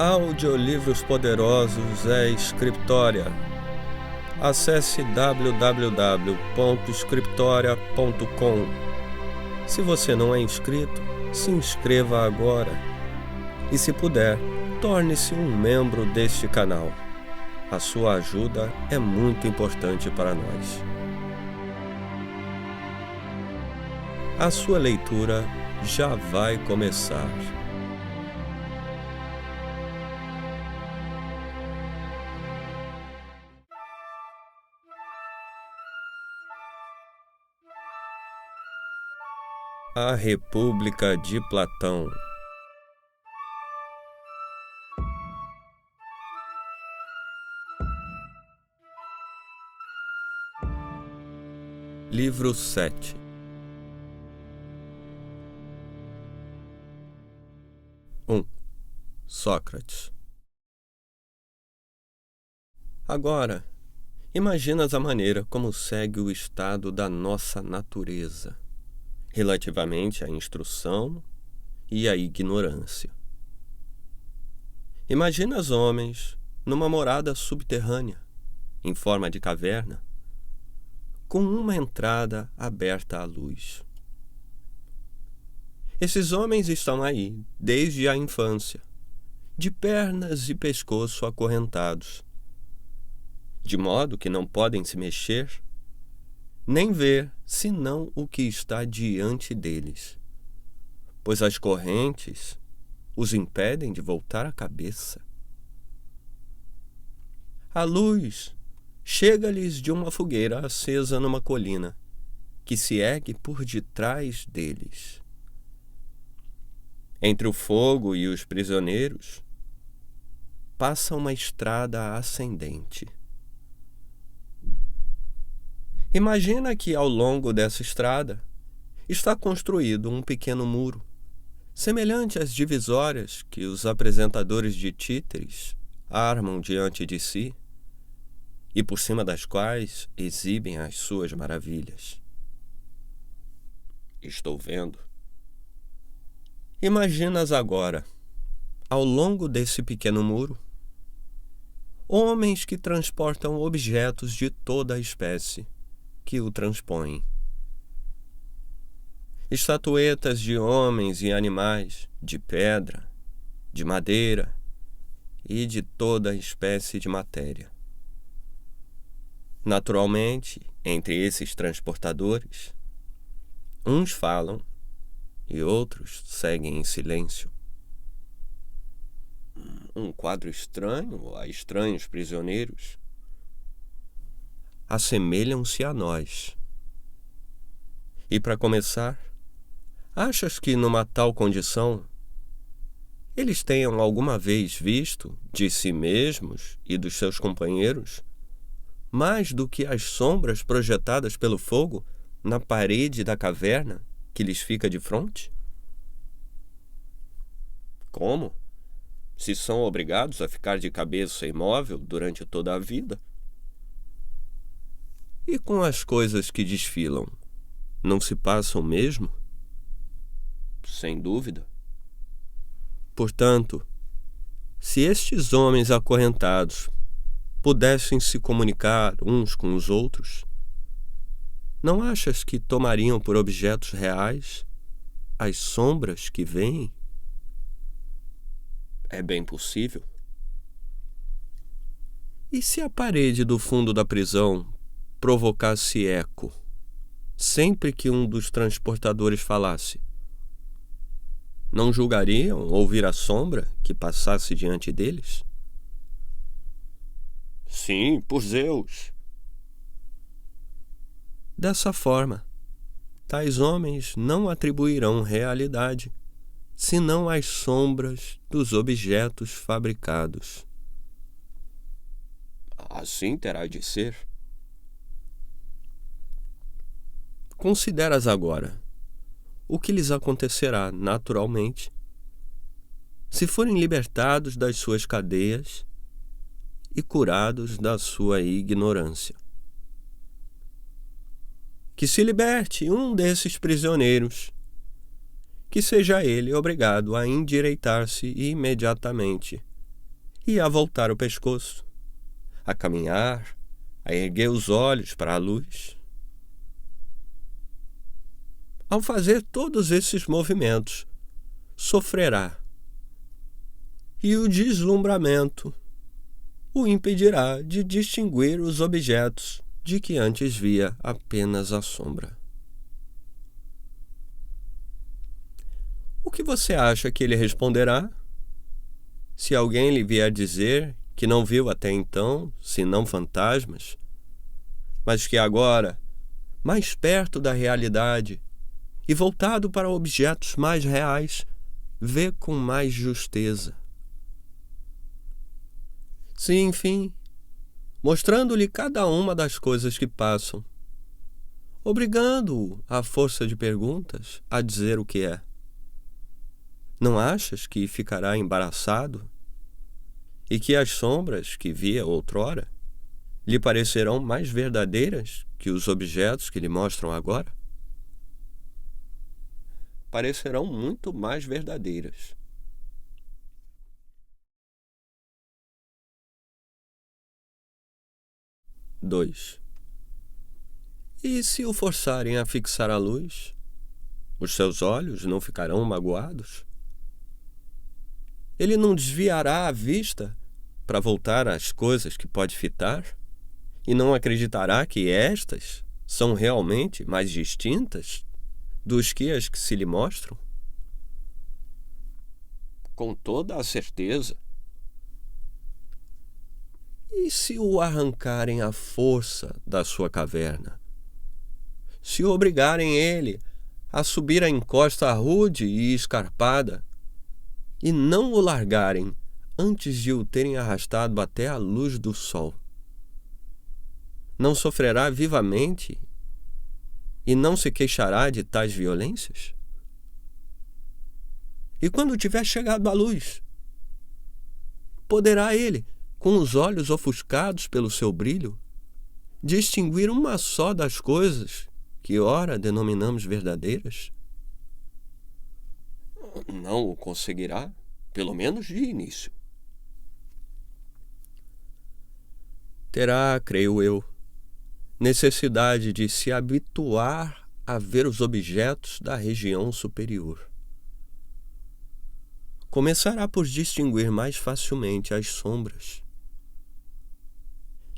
Audiolivros poderosos é Scriptória. Acesse www.scriptoria.com. Se você não é inscrito, se inscreva agora. E se puder, torne-se um membro deste canal. A sua ajuda é muito importante para nós. A sua leitura já vai começar. A República de Platão. Livro 7. Sócrates. Agora, imaginas a maneira como segue o estado da nossa natureza, relativamente à instrução e à ignorância. Imaginas homens numa morada subterrânea, em forma de caverna, com uma entrada aberta à luz. Esses homens estão aí desde a infância, de pernas e pescoço acorrentados, de modo que não podem se mexer, nem ver senão o que está diante deles, pois as correntes os impedem de voltar a cabeça. A luz chega-lhes de uma fogueira acesa numa colina, que se ergue por detrás deles. Entre o fogo e os prisioneiros, passa uma estrada ascendente. Imagina que ao longo dessa estrada está construído um pequeno muro, semelhante às divisórias que os apresentadores de títeres armam diante de si e por cima das quais exibem as suas maravilhas. Estou vendo. Imaginas agora, ao longo desse pequeno muro, homens que transportam objetos de toda a espécie que o transpõem. Estatuetas de homens e animais, de pedra, de madeira e de toda a espécie de matéria. Naturalmente, entre esses transportadores, uns falam e outros seguem em silêncio. Um quadro estranho a estranhos prisioneiros. Assemelham-se a nós. E para começar, achas que numa tal condição eles tenham alguma vez visto de si mesmos e dos seus companheiros mais do que as sombras projetadas pelo fogo na parede da caverna que lhes fica de frente? Como? Se são obrigados a ficar de cabeça imóvel durante toda a vida? E com as coisas que desfilam, não se passam mesmo? Sem dúvida. Portanto, se estes homens acorrentados pudessem se comunicar uns com os outros, não achas que tomariam por objetos reais as sombras que veem? É bem possível. E se a parede do fundo da prisão provocasse eco sempre que um dos transportadores falasse? Não julgariam ouvir a sombra que passasse diante deles? Sim, por Zeus. Dessa forma, tais homens não atribuirão realidade senão as sombras dos objetos fabricados. Assim terá de ser. Consideras agora o que lhes acontecerá naturalmente se forem libertados das suas cadeias e curados da sua ignorância. Que se liberte um desses prisioneiros que seja ele obrigado a endireitar-se imediatamente e a voltar o pescoço, a caminhar, a erguer os olhos para a luz. Ao fazer todos esses movimentos, sofrerá, e o deslumbramento o impedirá de distinguir os objetos de que antes via apenas a sombra. O que você acha que ele responderá? Se alguém lhe vier dizer que não viu até então, senão fantasmas, mas que agora, mais perto da realidade e voltado para objetos mais reais, vê com mais justeza. Se, enfim, mostrando-lhe cada uma das coisas que passam, obrigando-o, à força de perguntas, a dizer o que é. Não achas que ficará embaraçado? E que as sombras que via outrora lhe parecerão mais verdadeiras que os objetos que lhe mostram agora? Parecerão muito mais verdadeiras. 2. E se o forçarem a fixar a luz, os seus olhos não ficarão magoados? Ele não desviará a vista para voltar às coisas que pode fitar? E não acreditará que estas são realmente mais distintas dos que as que se lhe mostram? Com toda a certeza. E se o arrancarem à força da sua caverna? Se obrigarem ele a subir a encosta rude e escarpada, e não o largarem antes de o terem arrastado até a luz do sol? Não sofrerá vivamente e não se queixará de tais violências? E quando tiver chegado à luz, poderá ele, com os olhos ofuscados pelo seu brilho, distinguir uma só das coisas que ora denominamos verdadeiras? Não o conseguirá, pelo menos de início. Terá, creio eu, necessidade de se habituar a ver os objetos da região superior. Começará por distinguir mais facilmente as sombras.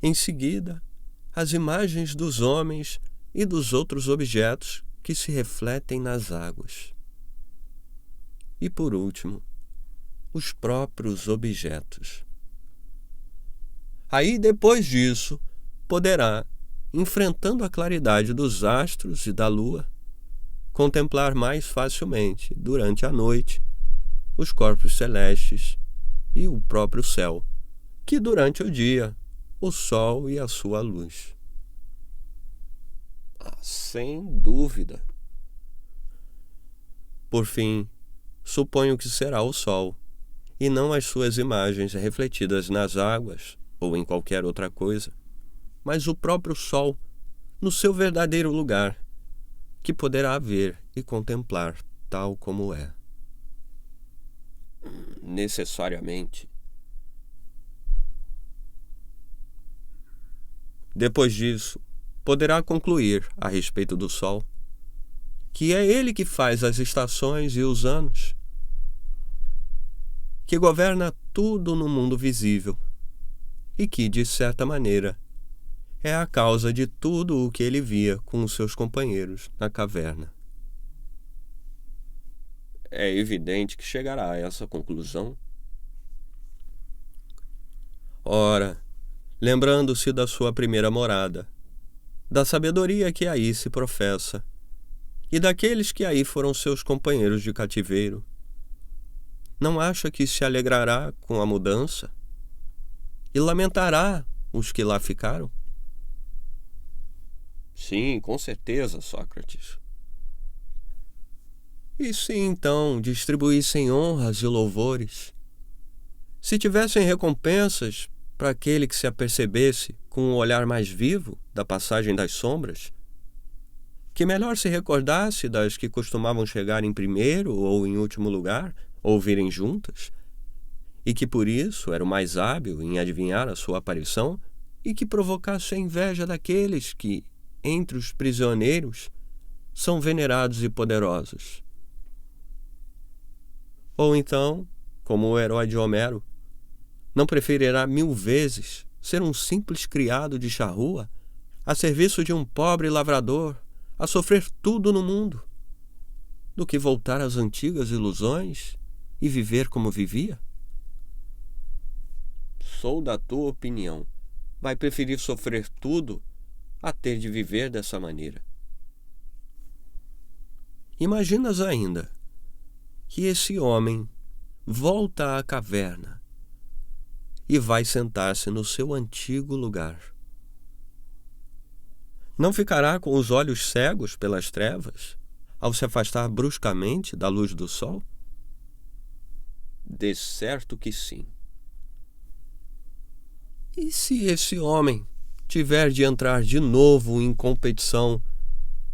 Em seguida, as imagens dos homens e dos outros objetos que se refletem nas águas. E, por último, os próprios objetos. Aí, depois disso, poderá, enfrentando a claridade dos astros e da lua, contemplar mais facilmente, durante a noite, os corpos celestes e o próprio céu, que durante o dia, o sol e a sua luz. Sem dúvida. Por fim, suponho que será o sol, e não as suas imagens refletidas nas águas ou em qualquer outra coisa, mas o próprio sol, no seu verdadeiro lugar, que poderá ver e contemplar tal como é. Necessariamente. Depois disso, poderá concluir a respeito do sol, que é ele que faz as estações e os anos, que governa tudo no mundo visível e que, de certa maneira, é a causa de tudo o que ele via com os seus companheiros na caverna. É evidente que chegará a essa conclusão. Ora, lembrando-se da sua primeira morada, da sabedoria que aí se professa, e daqueles que aí foram seus companheiros de cativeiro, não acha que se alegrará com a mudança e lamentará os que lá ficaram? Sim, com certeza, Sócrates. E se então distribuíssem honras e louvores? Se tivessem recompensas para aquele que se apercebesse com um olhar mais vivo da passagem das sombras, que melhor se recordasse das que costumavam chegar em primeiro ou em último lugar, ou virem juntas, e que por isso era o mais hábil em adivinhar a sua aparição e que provocasse a inveja daqueles que, entre os prisioneiros, são venerados e poderosos. Ou então, como o herói de Homero, não preferirá 1000 vezes ser um simples criado de charrua a serviço de um pobre lavrador a sofrer tudo no mundo, do que voltar às antigas ilusões e viver como vivia? Sou da tua opinião. Vai preferir sofrer tudo a ter de viver dessa maneira. Imaginas ainda que esse homem volta à caverna e vai sentar-se no seu antigo lugar. Não ficará com os olhos cegos pelas trevas ao se afastar bruscamente da luz do sol? De certo que sim. E se esse homem tiver de entrar de novo em competição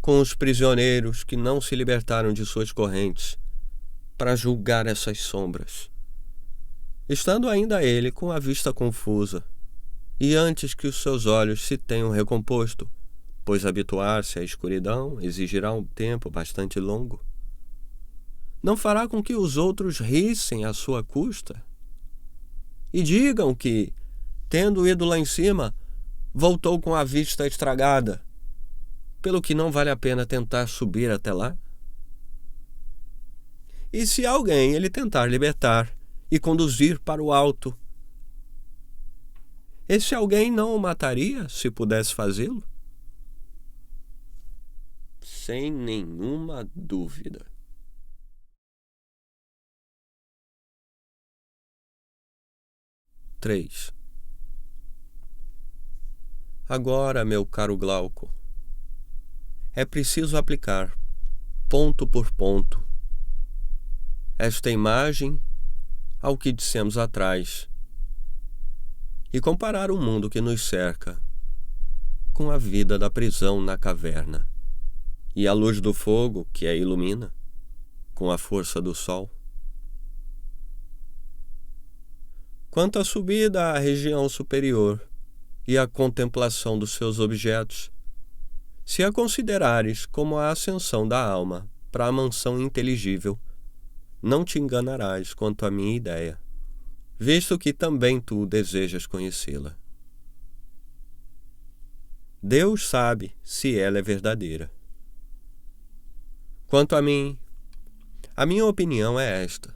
com os prisioneiros que não se libertaram de suas correntes para julgar essas sombras, estando ainda ele com a vista confusa, e antes que os seus olhos se tenham recomposto, pois habituar-se à escuridão exigirá um tempo bastante longo, não fará com que os outros rissem à sua custa e digam que, tendo ido lá em cima, voltou com a vista estragada, pelo que não vale a pena tentar subir até lá? E se alguém ele tentar libertar e conduzir para o alto, esse alguém não o mataria se pudesse fazê-lo? Sem nenhuma dúvida. Três. Agora, meu caro Glauco, é preciso aplicar, ponto por ponto, esta imagem ao que dissemos atrás e comparar o mundo que nos cerca com a vida da prisão na caverna e a luz do fogo que a ilumina com a força do sol. Quanto à subida à região superior e à contemplação dos seus objetos, se a considerares como a ascensão da alma para a mansão inteligível, não te enganarás quanto à minha ideia, visto que também tu desejas conhecê-la. Deus sabe se ela é verdadeira. Quanto a mim, a minha opinião é esta.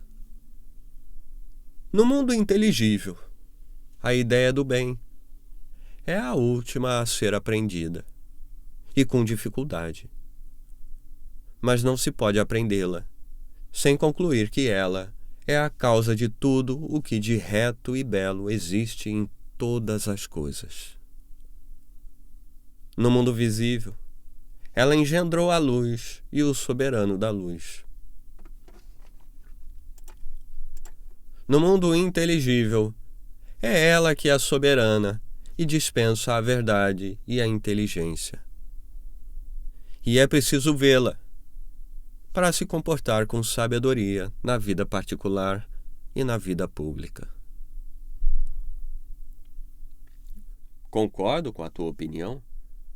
No mundo inteligível, a ideia do bem é a última a ser aprendida, e com dificuldade. Mas não se pode aprendê-la sem concluir que ela é a causa de tudo o que de reto e belo existe em todas as coisas. No mundo visível, ela engendrou a luz e o soberano da luz. No mundo inteligível, é ela que é a soberana e dispensa a verdade e a inteligência. E é preciso vê-la para se comportar com sabedoria na vida particular e na vida pública. Concordo com a tua opinião,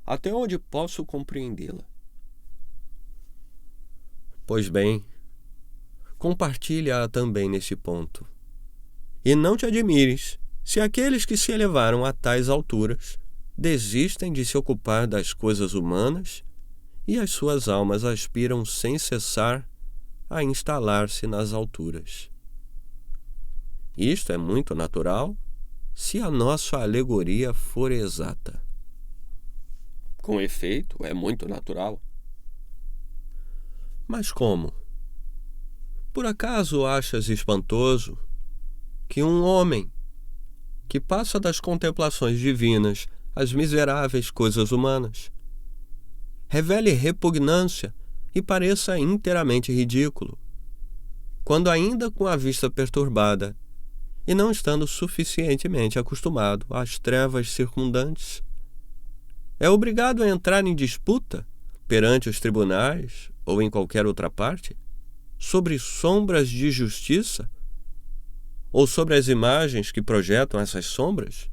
até onde posso compreendê-la. Pois bem, compartilha-a também nesse ponto. E não te admires se aqueles que se elevaram a tais alturas desistem de se ocupar das coisas humanas e as suas almas aspiram sem cessar a instalar-se nas alturas. Isto é muito natural se a nossa alegoria for exata. Com efeito, é muito natural. Mas como? Por acaso achas espantoso que um homem que passa das contemplações divinas às miseráveis coisas humanas revele repugnância e pareça inteiramente ridículo, quando ainda com a vista perturbada e não estando suficientemente acostumado às trevas circundantes, é obrigado a entrar em disputa perante os tribunais ou em qualquer outra parte sobre sombras de justiça ou sobre as imagens que projetam essas sombras?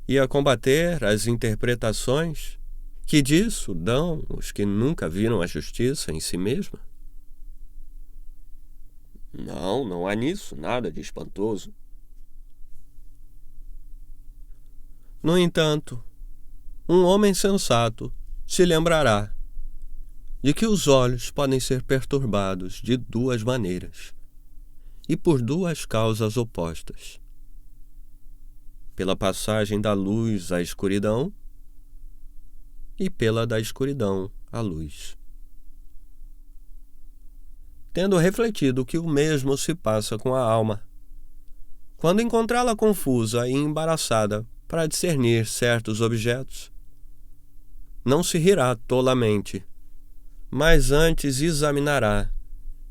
E a combater as interpretações que disso dão os que nunca viram a justiça em si mesma? Não, não há nisso nada de espantoso. No entanto, um homem sensato se lembrará de que os olhos podem ser perturbados de duas maneiras e por duas causas opostas: pela passagem da luz à escuridão e pela da escuridão à luz. Tendo refletido que o mesmo se passa com a alma, quando encontrá-la confusa e embaraçada para discernir certos objetos, não se rirá tolamente, mas antes examinará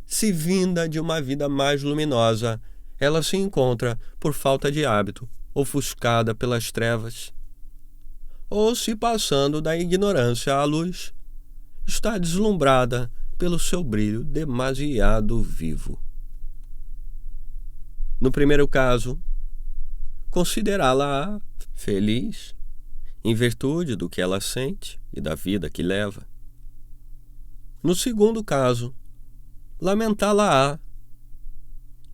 se, vinda de uma vida mais luminosa, ela se encontra, por falta de hábito, ofuscada pelas trevas, ou se, passando da ignorância à luz, está deslumbrada pelo seu brilho demasiado vivo. No primeiro caso, considerá-la feliz, em virtude do que ela sente e da vida que leva. No segundo caso, lamentá-la-á,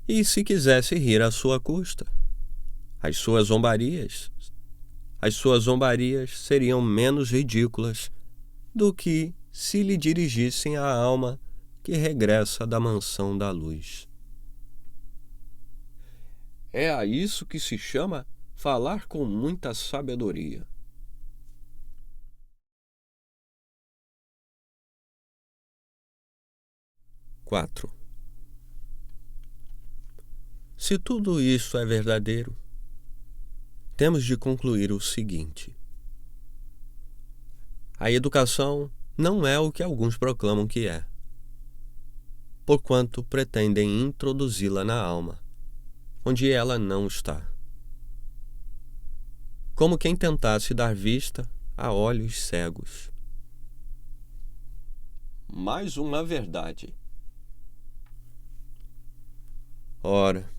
e se quisesse rir à sua custa, as suas zombarias seriam menos ridículas do que se lhe dirigissem à alma que regressa da mansão da luz. É a isso que se chama falar com muita sabedoria. (4) Se tudo isso é verdadeiro, temos de concluir o seguinte: a educação não é o que alguns proclamam que é, porquanto pretendem introduzi-la na alma, onde ela não está, como quem tentasse dar vista a olhos cegos. Mais uma verdade. Ora,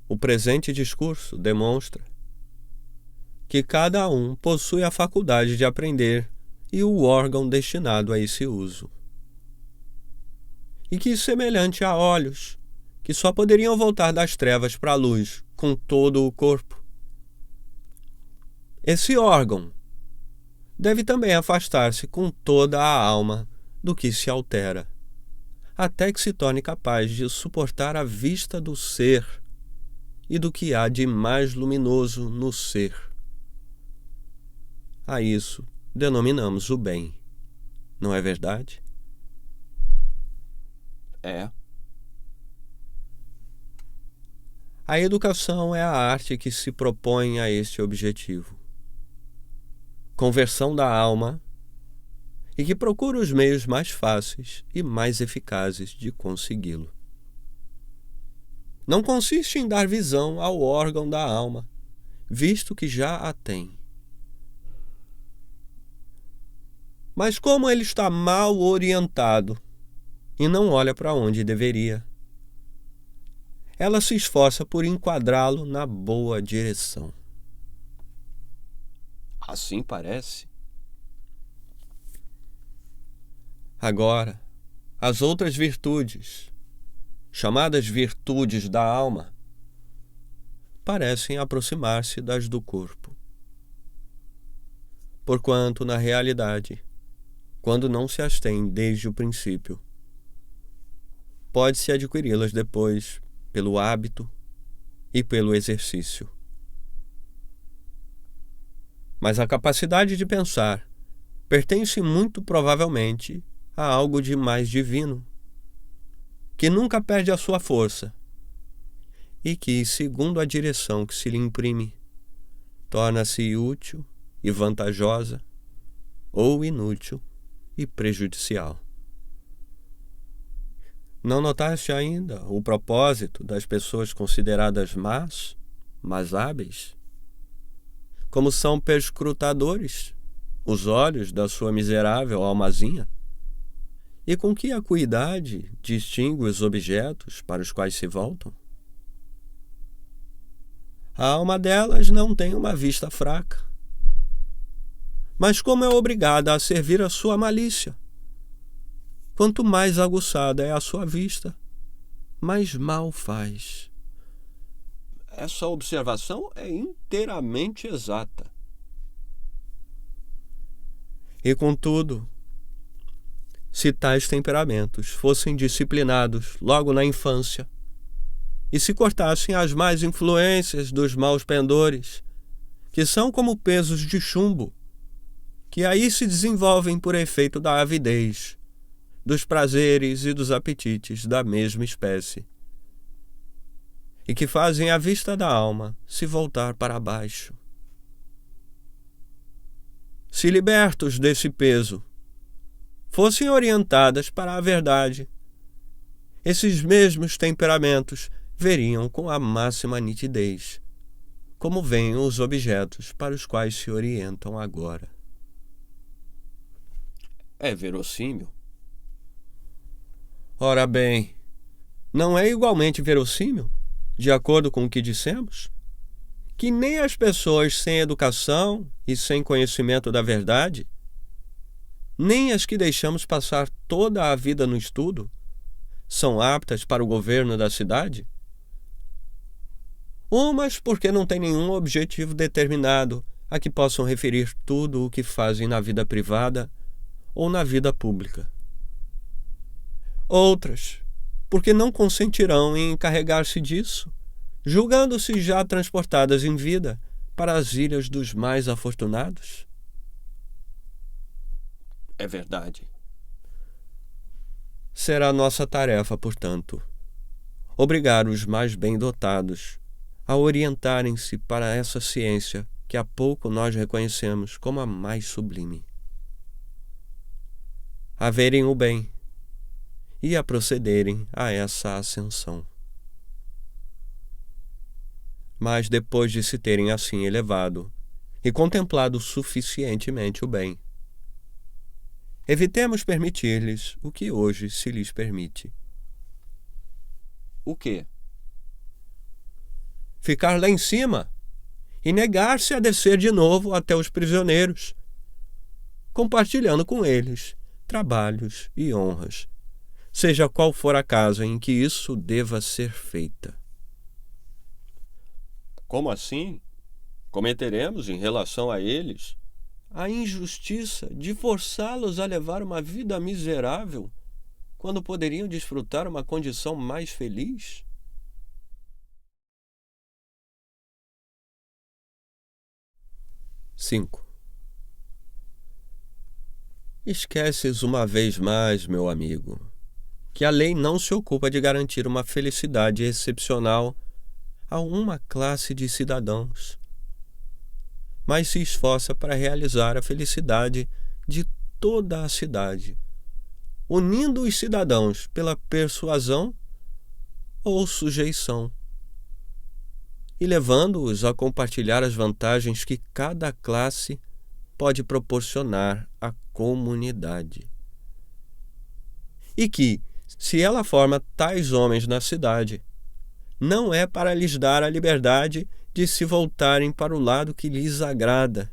o presente discurso demonstra que cada um possui a faculdade de aprender e o órgão destinado a esse uso. E que, semelhante a olhos que só poderiam voltar das trevas para a luz com todo o corpo, esse órgão deve também afastar-se com toda a alma do que se altera, até que se torne capaz de suportar a vista do ser e do que há de mais luminoso no ser. A isso denominamos o bem, não é verdade? É. A educação é a arte que se propõe a este objetivo. Conversão da alma, e que procura os meios mais fáceis e mais eficazes de consegui-lo. Não consiste em dar visão ao órgão da alma, visto que já a tem. Mas como ele está mal orientado e não olha para onde deveria, ela se esforça por enquadrá-lo na boa direção. Assim parece. Agora, as outras virtudes, chamadas virtudes da alma, parecem aproximar-se das do corpo. Porquanto, na realidade, quando não se as tem desde o princípio, pode-se adquiri-las depois pelo hábito e pelo exercício. Mas a capacidade de pensar pertence muito provavelmente a algo de mais divino, que nunca perde a sua força e que, segundo a direção que se lhe imprime, torna-se útil e vantajosa ou inútil e prejudicial. Não notaste ainda o propósito das pessoas consideradas más, mas hábeis? Como são perscrutadores os olhos da sua miserável almazinha? E com que acuidade distingue os objetos para os quais se voltam? A alma delas não tem uma vista fraca, mas como é obrigada a servir a sua malícia. Quanto mais aguçada é a sua vista, mais mal faz. Essa observação é inteiramente exata. E, contudo, se tais temperamentos fossem disciplinados logo na infância e se cortassem as más influências dos maus pendores, que são como pesos de chumbo, que aí se desenvolvem por efeito da avidez, dos prazeres e dos apetites da mesma espécie, e que fazem a vista da alma se voltar para baixo. Se libertos desse peso, fossem orientadas para a verdade, esses mesmos temperamentos veriam com a máxima nitidez como veem os objetos para os quais se orientam agora. É verossímil? Ora bem, não é igualmente verossímil, de acordo com o que dissemos, que nem as pessoas sem educação e sem conhecimento da verdade, nem as que deixamos passar toda a vida no estudo, são aptas para o governo da cidade? Umas porque não têm nenhum objetivo determinado a que possam referir tudo o que fazem na vida privada ou na vida pública. Outras porque não consentirão em encarregar-se disso, julgando-se já transportadas em vida para as ilhas dos mais afortunados. É verdade. Será nossa tarefa, portanto, obrigar os mais bem dotados a orientarem-se para essa ciência que há pouco nós reconhecemos como a mais sublime, a verem o bem e a procederem a essa ascensão. Mas depois de se terem assim elevado e contemplado suficientemente o bem, evitemos permitir-lhes o que hoje se lhes permite. O quê? Ficar lá em cima e negar-se a descer de novo até os prisioneiros, compartilhando com eles trabalhos e honras, seja qual for a casa em que isso deva ser feita. Como assim? Cometeremos, em relação a eles, a injustiça de forçá-los a levar uma vida miserável, quando poderiam desfrutar uma condição mais feliz? Cinco. Esqueces uma vez mais, meu amigo, que a lei não se ocupa de garantir uma felicidade excepcional a uma classe de cidadãos, mas se esforça para realizar a felicidade de toda a cidade, unindo os cidadãos pela persuasão ou sujeição, e levando-os a compartilhar as vantagens que cada classe pode proporcionar à comunidade. E que, se ela forma tais homens na cidade, não é para lhes dar a liberdade de se voltarem para o lado que lhes agrada,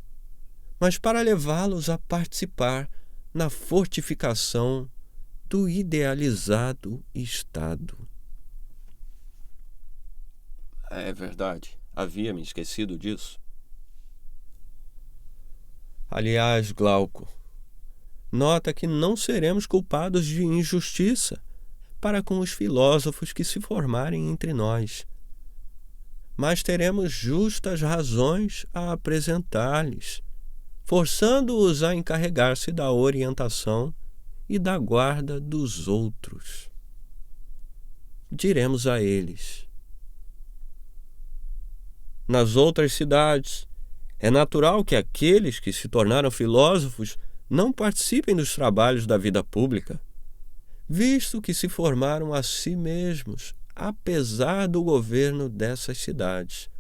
mas para levá-los a participar na fortificação do idealizado Estado. É verdade, havia me esquecido disso. Aliás, Glauco, nota que não seremos culpados de injustiça para com os filósofos que se formarem entre nós, mas teremos justas razões a apresentar-lhes, forçando-os a encarregar-se da orientação e da guarda dos outros. Diremos a eles: nas outras cidades, é natural que aqueles que se tornaram filósofos não participem dos trabalhos da vida pública, visto que se formaram a si mesmos, apesar do governo dessas cidades.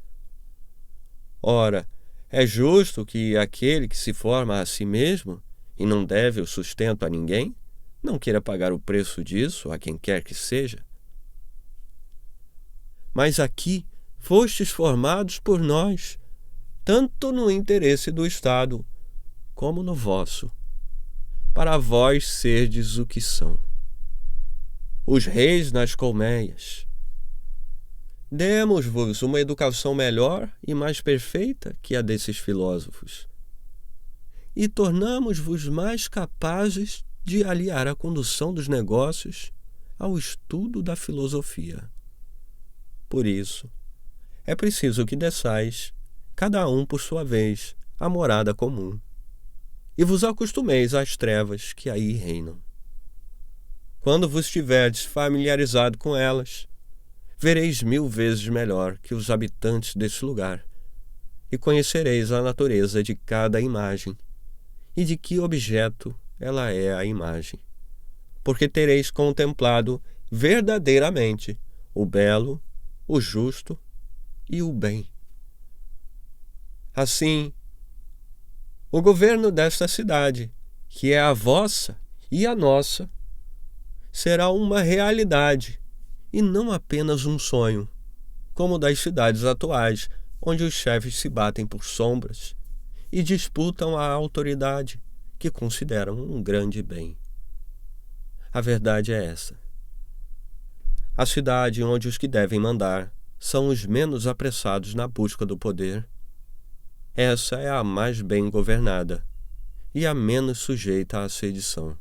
Ora, é justo que aquele que se forma a si mesmo e não deve o sustento a ninguém, não queira pagar o preço disso a quem quer que seja. Mas aqui fostes formados por nós, tanto no interesse do Estado como no vosso, para vós serdes o que são, os reis nas colmeias. Demos-vos uma educação melhor e mais perfeita que a desses filósofos, e tornamos-vos mais capazes de aliar a condução dos negócios ao estudo da filosofia. Por isso, é preciso que desçais, cada um por sua vez, à morada comum, e vos acostumeis às trevas que aí reinam. Quando vos tiverdes familiarizado com elas, vereis 1000 vezes melhor que os habitantes desse lugar, e conhecereis a natureza de cada imagem, e de que objeto ela é a imagem, porque tereis contemplado verdadeiramente o belo, o justo e o bem. Assim, o governo desta cidade, que é a vossa e a nossa, será uma realidade e não apenas um sonho, como das cidades atuais, onde os chefes se batem por sombras e disputam a autoridade que consideram um grande bem. A verdade é essa. A cidade onde os que devem mandar são os menos apressados na busca do poder, essa é a mais bem governada e a menos sujeita à sedição.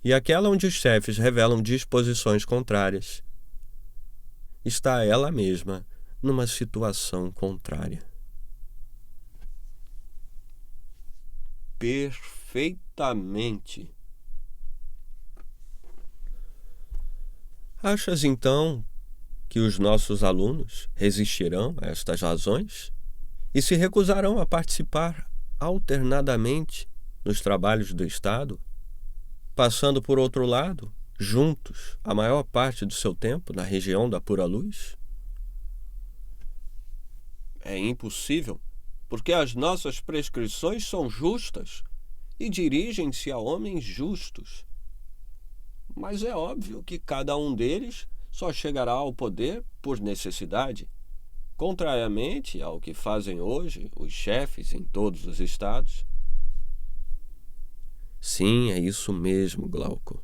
E aquela onde os chefes revelam disposições contrárias, está ela mesma numa situação contrária. Perfeitamente. Achas, então, que os nossos alunos resistirão a estas razões e se recusarão a participar alternadamente nos trabalhos do Estado, passando, por outro lado, juntos, a maior parte do seu tempo na região da pura luz? É impossível, porque as nossas prescrições são justas e dirigem-se a homens justos. Mas é óbvio que cada um deles só chegará ao poder por necessidade, contrariamente ao que fazem hoje os chefes em todos os estados. Sim, é isso mesmo, Glauco.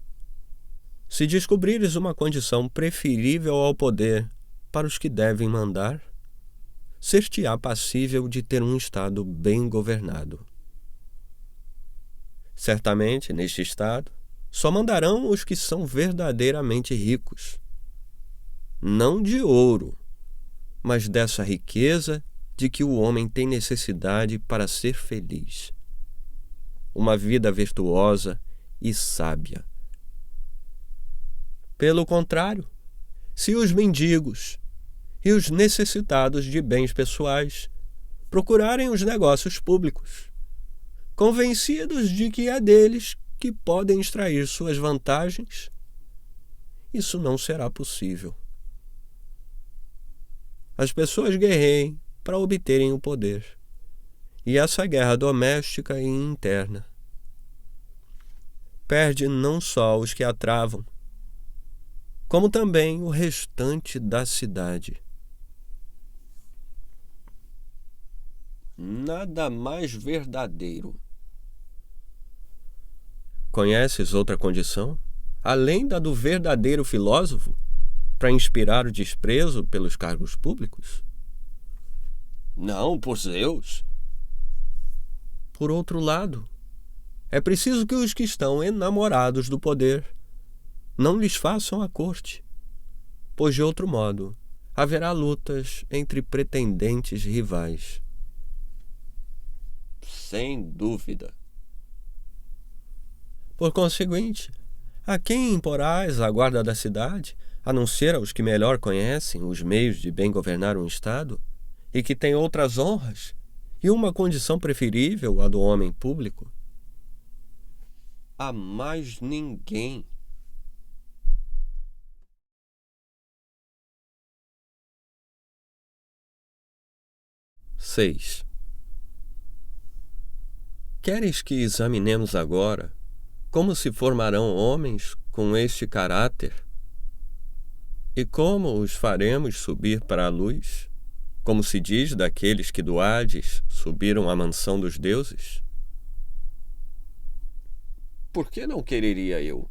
Se descobrires uma condição preferível ao poder para os que devem mandar, ser-te-á passível de ter um Estado bem governado. Certamente, neste Estado, só mandarão os que são verdadeiramente ricos. Não de ouro, mas dessa riqueza de que o homem tem necessidade para ser feliz. Uma vida virtuosa e sábia. Pelo contrário, se os mendigos e os necessitados de bens pessoais procurarem os negócios públicos, convencidos de que é deles que podem extrair suas vantagens, isso não será possível. As pessoas guerreiem para obterem o poder, e essa guerra doméstica e interna perde não só os que a travam, como também o restante da cidade. Nada mais verdadeiro. Conheces outra condição, além da do verdadeiro filósofo, para inspirar o desprezo pelos cargos públicos? Não, por Zeus. Por outro lado, é preciso que os que estão enamorados do poder não lhes façam a corte, pois de outro modo haverá lutas entre pretendentes rivais. Sem dúvida. Por conseguinte, a quem imporás a guarda da cidade, a não ser aos que melhor conhecem os meios de bem governar um Estado e que têm outras honras e uma condição preferível à do homem público? A mais ninguém. Seis. Queres que examinemos agora como se formarão homens com este caráter? E como os faremos subir para a luz, como se diz daqueles que do Hades subiram à mansão dos deuses? Por que não quereria eu?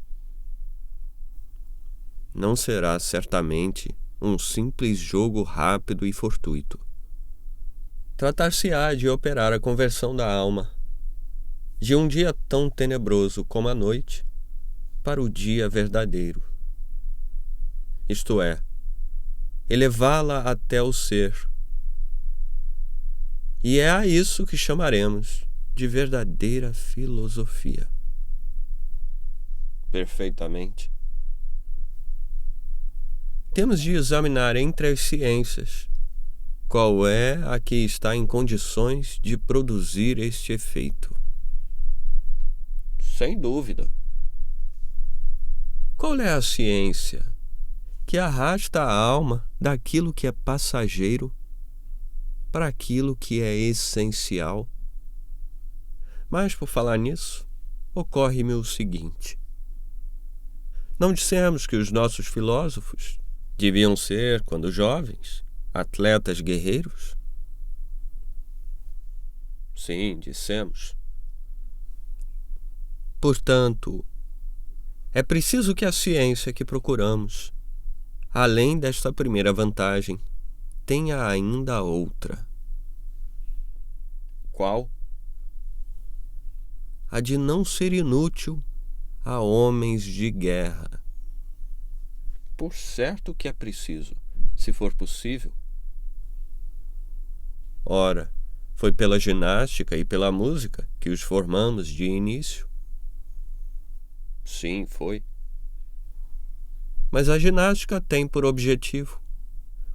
Não será certamente um simples jogo rápido e fortuito. Tratar-se-á de operar a conversão da alma, de um dia tão tenebroso como a noite, para o dia verdadeiro. Isto é, elevá-la até o ser. E é a isso que chamaremos de verdadeira filosofia. Perfeitamente. Temos de examinar entre as ciências qual é a que está em condições de produzir este efeito. Sem dúvida. Qual é a ciência que arrasta a alma daquilo que é passageiro para aquilo que é essencial? Mas, por falar nisso, ocorre-me o seguinte. Não dissemos que os nossos filósofos deviam ser, quando jovens, atletas guerreiros? Sim, dissemos. Portanto, é preciso que a ciência que procuramos, além desta primeira vantagem, tenha ainda outra. Qual? A de não ser inútil a homens de guerra. Por certo que é preciso, se for possível. Ora, foi pela ginástica e pela música que os formamos de início. Sim, foi. Mas a ginástica tem por objetivo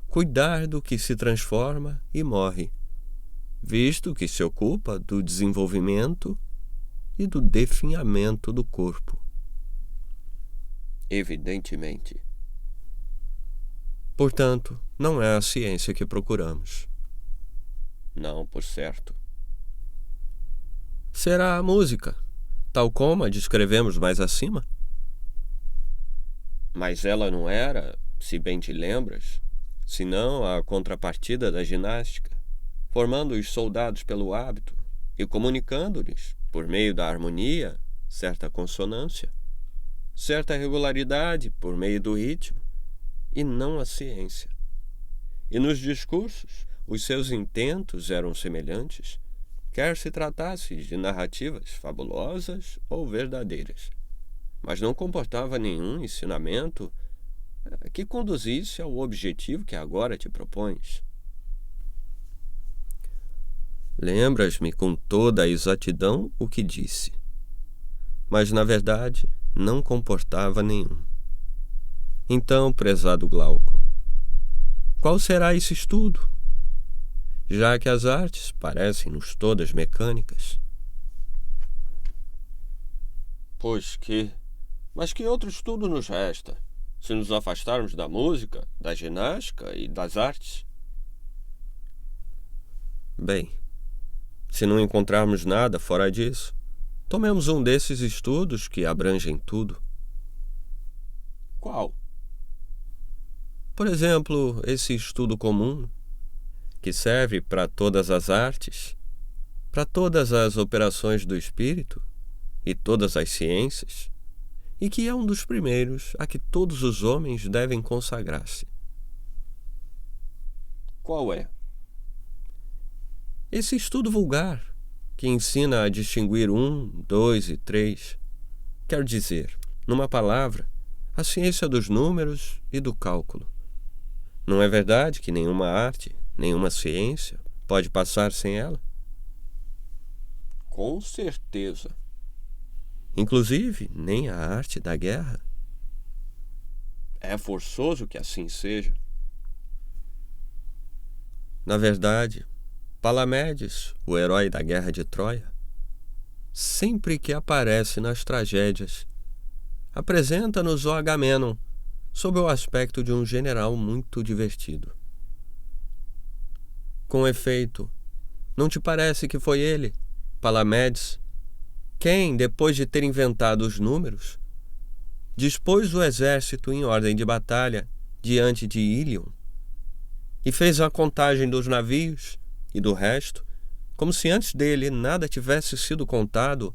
cuidar do que se transforma e morre, visto que se ocupa do desenvolvimento e do definhamento do corpo. Evidentemente. Portanto, não é a ciência que procuramos. Não, por certo. Será a música, tal como a descrevemos mais acima? Mas ela não era, se bem te lembras, senão a contrapartida da ginástica, formando os soldados pelo hábito e comunicando-lhes, por meio da harmonia, certa consonância, certa regularidade por meio do ritmo, e não a ciência. E nos discursos, os seus intentos eram semelhantes, quer se tratasse de narrativas fabulosas ou verdadeiras, mas não comportava nenhum ensinamento que conduzisse ao objetivo que agora te propões. Lembras-me com toda a exatidão o que disse, mas na verdade não comportava nenhum. Então, prezado Glauco, qual será esse estudo? Já que as artes parecem-nos todas mecânicas. Mas que outro estudo nos resta, se nos afastarmos da música, da ginástica e das artes? Bem, se não encontrarmos nada fora disso, tomemos um desses estudos que abrangem tudo. Qual? Por exemplo, esse estudo comum, que serve para todas as artes, para todas as operações do espírito e todas as ciências, e que é um dos primeiros a que todos os homens devem consagrar-se. Qual é? Esse estudo vulgar, que ensina a distinguir 1, 2 e 3, quer dizer, numa palavra, a ciência dos números e do cálculo. Não é verdade que nenhuma arte, nenhuma ciência pode passar sem ela? Com certeza. Inclusive, nem a arte da guerra. É forçoso que assim seja. Na verdade, Palamedes, o herói da guerra de Troia, sempre que aparece nas tragédias, apresenta-nos o Agamenon sob o aspecto de um general muito divertido. Com efeito, não te parece que foi ele, Palamedes, quem, depois de ter inventado os números, dispôs o exército em ordem de batalha diante de Ílion e fez a contagem dos navios e do resto, como se antes dele nada tivesse sido contado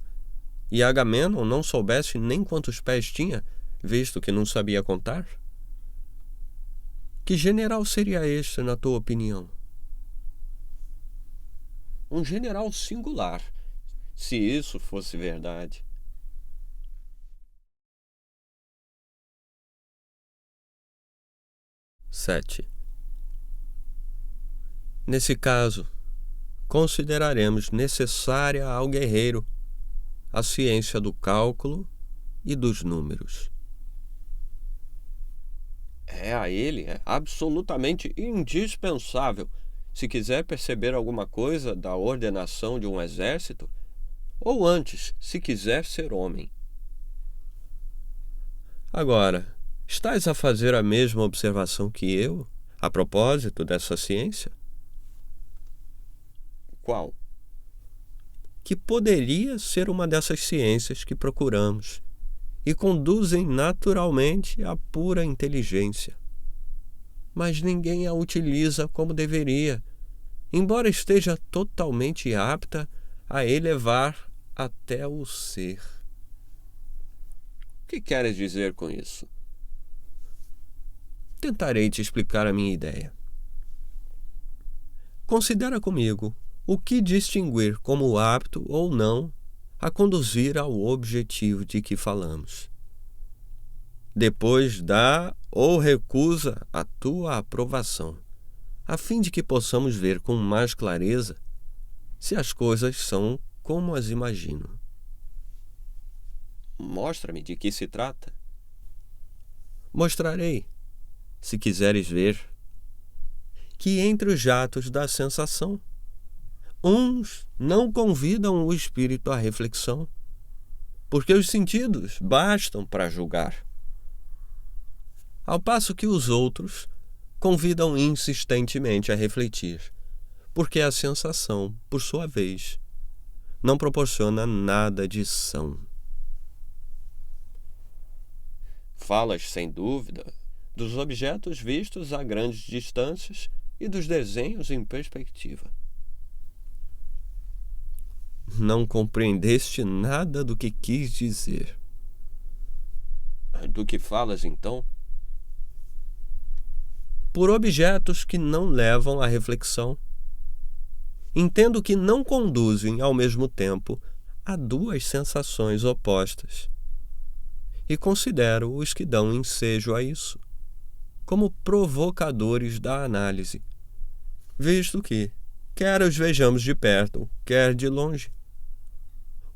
e Agamenon não soubesse nem quantos pés tinha, visto que não sabia contar? Que general seria este, na tua opinião? Um general singular, se isso fosse verdade. Sete. Nesse caso, consideraremos necessária ao guerreiro a ciência do cálculo e dos números. A ele é absolutamente indispensável se quiser perceber alguma coisa da ordenação de um exército, ou antes, se quiser ser homem. Agora, estás a fazer a mesma observação que eu, a propósito dessa ciência? Qual? Que poderia ser uma dessas ciências que procuramos e conduzem naturalmente à pura inteligência. Mas ninguém a utiliza como deveria, embora esteja totalmente apta a elevar até o ser. O que queres dizer com isso? Tentarei te explicar a minha ideia. Considera comigo o que distinguir como apto ou não a conduzir ao objetivo de que falamos. Depois dá ou recusa a tua aprovação, a fim de que possamos ver com mais clareza se as coisas são como as imagino. Mostra-me de que se trata. Mostrarei, se quiseres ver, que entre os jatos da sensação, uns não convidam o espírito à reflexão, porque os sentidos bastam para julgar, ao passo que os outros convidam insistentemente a refletir, porque a sensação, por sua vez, não proporciona nada de são. Falas, sem dúvida, dos objetos vistos a grandes distâncias e dos desenhos em perspectiva. Não compreendeste nada do que quis dizer. Do que falas, então? Por objetos que não levam à reflexão. Entendo que não conduzem, ao mesmo tempo, a duas sensações opostas. E considero os que dão ensejo a isso como provocadores da análise, visto que, quer os vejamos de perto, quer de longe,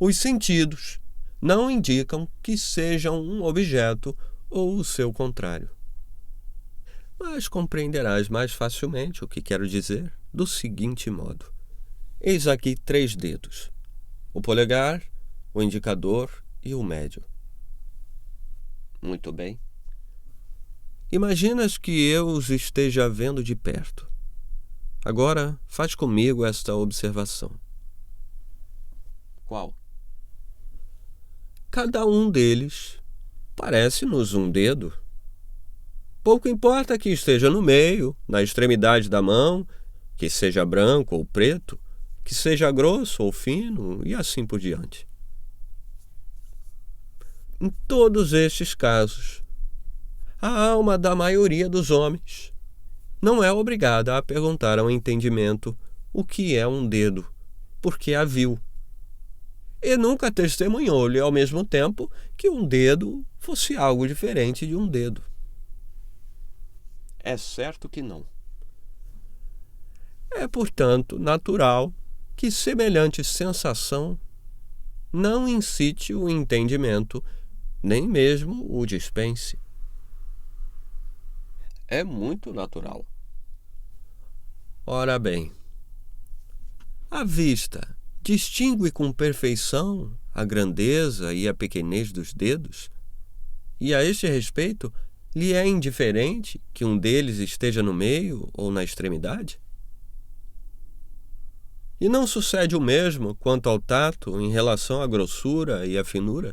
os sentidos não indicam que sejam um objeto ou o seu contrário. Mas compreenderás mais facilmente o que quero dizer do seguinte modo. Eis aqui 3 dedos: o polegar, o indicador e o médio. Muito bem. Imaginas que eu os esteja vendo de perto. Agora, faz comigo esta observação. Qual? Cada um deles parece-nos um dedo. Pouco importa que esteja no meio, na extremidade da mão, que seja branco ou preto, que seja grosso ou fino, e assim por diante. Em todos estes casos, a alma da maioria dos homens não é obrigada a perguntar ao entendimento o que é um dedo, porque a viu. E nunca testemunhou-lhe ao mesmo tempo que um dedo fosse algo diferente de um dedo. É certo que não. É, portanto, natural que semelhante sensação não incite o entendimento, nem mesmo o dispense. É muito natural. Ora bem, a vista distingue com perfeição a grandeza e a pequenez dos dedos, e a este respeito lhe é indiferente que um deles esteja no meio ou na extremidade? E não sucede o mesmo quanto ao tato em relação à grossura e à finura,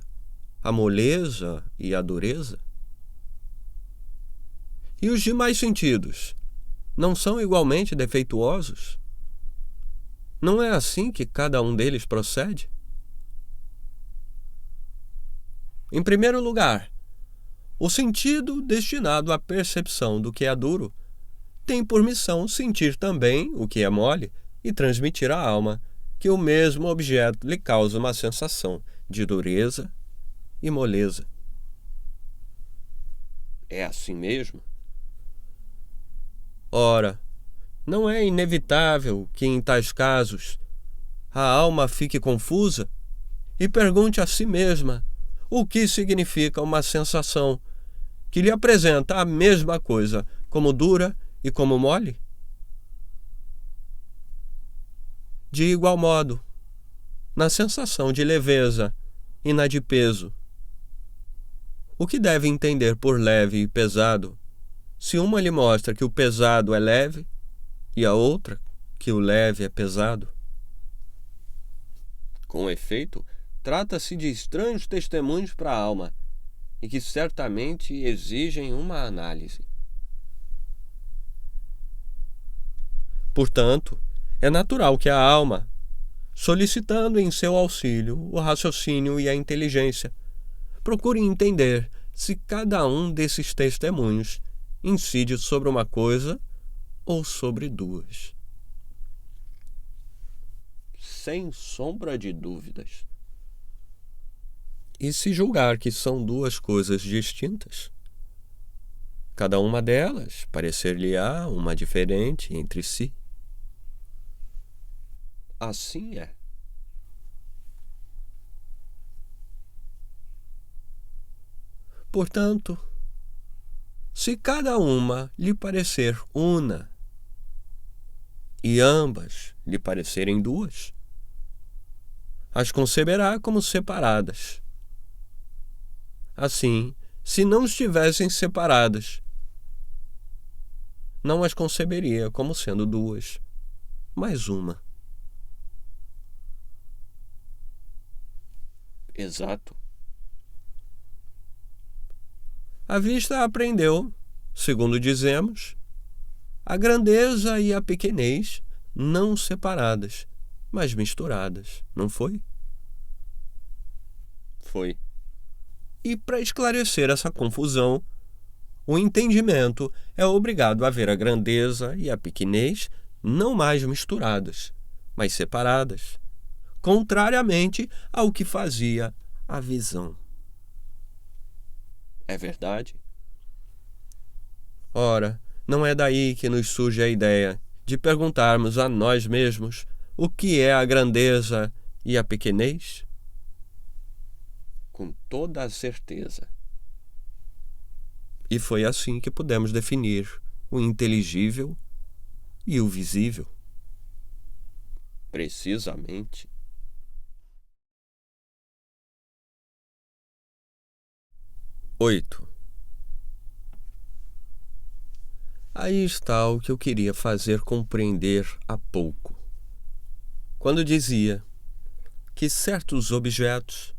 à moleza e à dureza? E os demais sentidos não são igualmente defeituosos? Não é assim que cada um deles procede? Em primeiro lugar, o sentido destinado à percepção do que é duro tem por missão sentir também o que é mole e transmitir à alma que o mesmo objeto lhe causa uma sensação de dureza e moleza. É assim mesmo? Ora, não é inevitável que em tais casos a alma fique confusa e pergunte a si mesma o que significa uma sensação que lhe apresenta a mesma coisa como dura e como mole? De igual modo, na sensação de leveza e na de peso, o que deve entender por leve e pesado, se uma lhe mostra que o pesado é leve e a outra que o leve é pesado? Com efeito, trata-se de estranhos testemunhos para a alma e que certamente exigem uma análise. Portanto, é natural que a alma, solicitando em seu auxílio o raciocínio e a inteligência, procure entender se cada um desses testemunhos incide sobre uma coisa ou sobre duas. Sem sombra de dúvidas. E se julgar que são duas coisas distintas, cada uma delas parecer-lhe-á uma diferente entre si. Assim é. Portanto, se cada uma lhe parecer una e ambas lhe parecerem duas, as conceberá como separadas. Assim, se não estivessem separadas, não as conceberia como sendo duas, mas uma. Exato. A vista aprendeu, segundo dizemos, a grandeza e a pequenez não separadas, mas misturadas, não foi? Foi. E para esclarecer essa confusão, o entendimento é obrigado a ver a grandeza e a pequenez não mais misturadas, mas separadas, contrariamente ao que fazia a visão. É verdade? Ora, não é daí que nos surge a ideia de perguntarmos a nós mesmos o que é a grandeza e a pequenez? Com toda a certeza. E foi assim que pudemos definir o inteligível e o visível. Precisamente. Oito. Aí está o que eu queria fazer compreender há pouco, quando dizia que certos objetos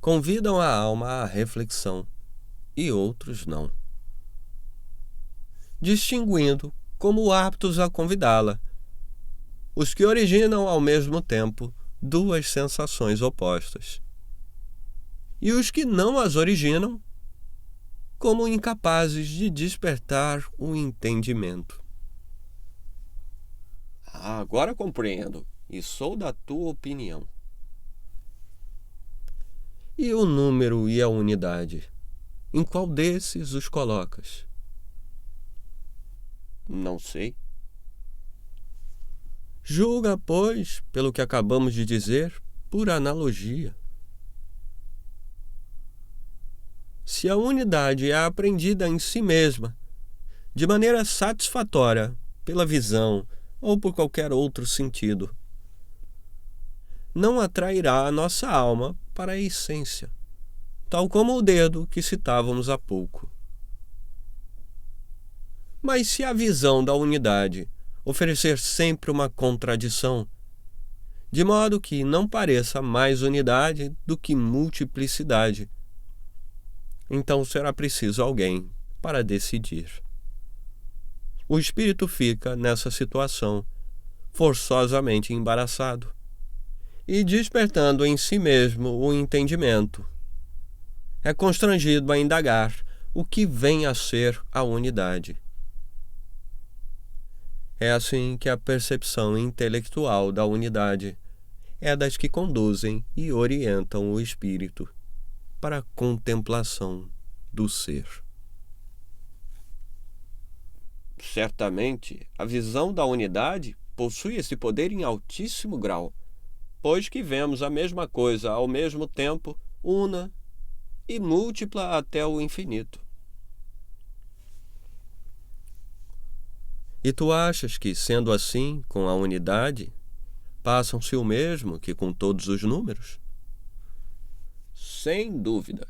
convidam a alma à reflexão e outros não, distinguindo como aptos a convidá-la os que originam ao mesmo tempo duas sensações opostas e os que não as originam como incapazes de despertar o entendimento. Agora compreendo e sou da tua opinião. E o número e a unidade? Em qual desses os colocas? Não sei. Julga, pois, pelo que acabamos de dizer, por analogia. Se a unidade é aprendida em si mesma, de maneira satisfatória, pela visão ou por qualquer outro sentido, não atrairá a nossa alma para a essência, tal como o dedo que citávamos há pouco. Mas se a visão da unidade oferecer sempre uma contradição, de modo que não pareça mais unidade do que multiplicidade, então será preciso alguém para decidir. o espírito fica nessa situação, forçosamente embaraçado, e despertando em si mesmo o entendimento. É constrangido a indagar o que vem a ser a unidade. É assim que a percepção intelectual da unidade é das que conduzem e orientam o espírito para a contemplação do ser. Certamente, a visão da unidade possui esse poder em altíssimo grau, pois que vemos a mesma coisa ao mesmo tempo, una e múltipla até o infinito. E tu achas que, sendo assim, com a unidade, passam-se o mesmo que com todos os números? Sem dúvida.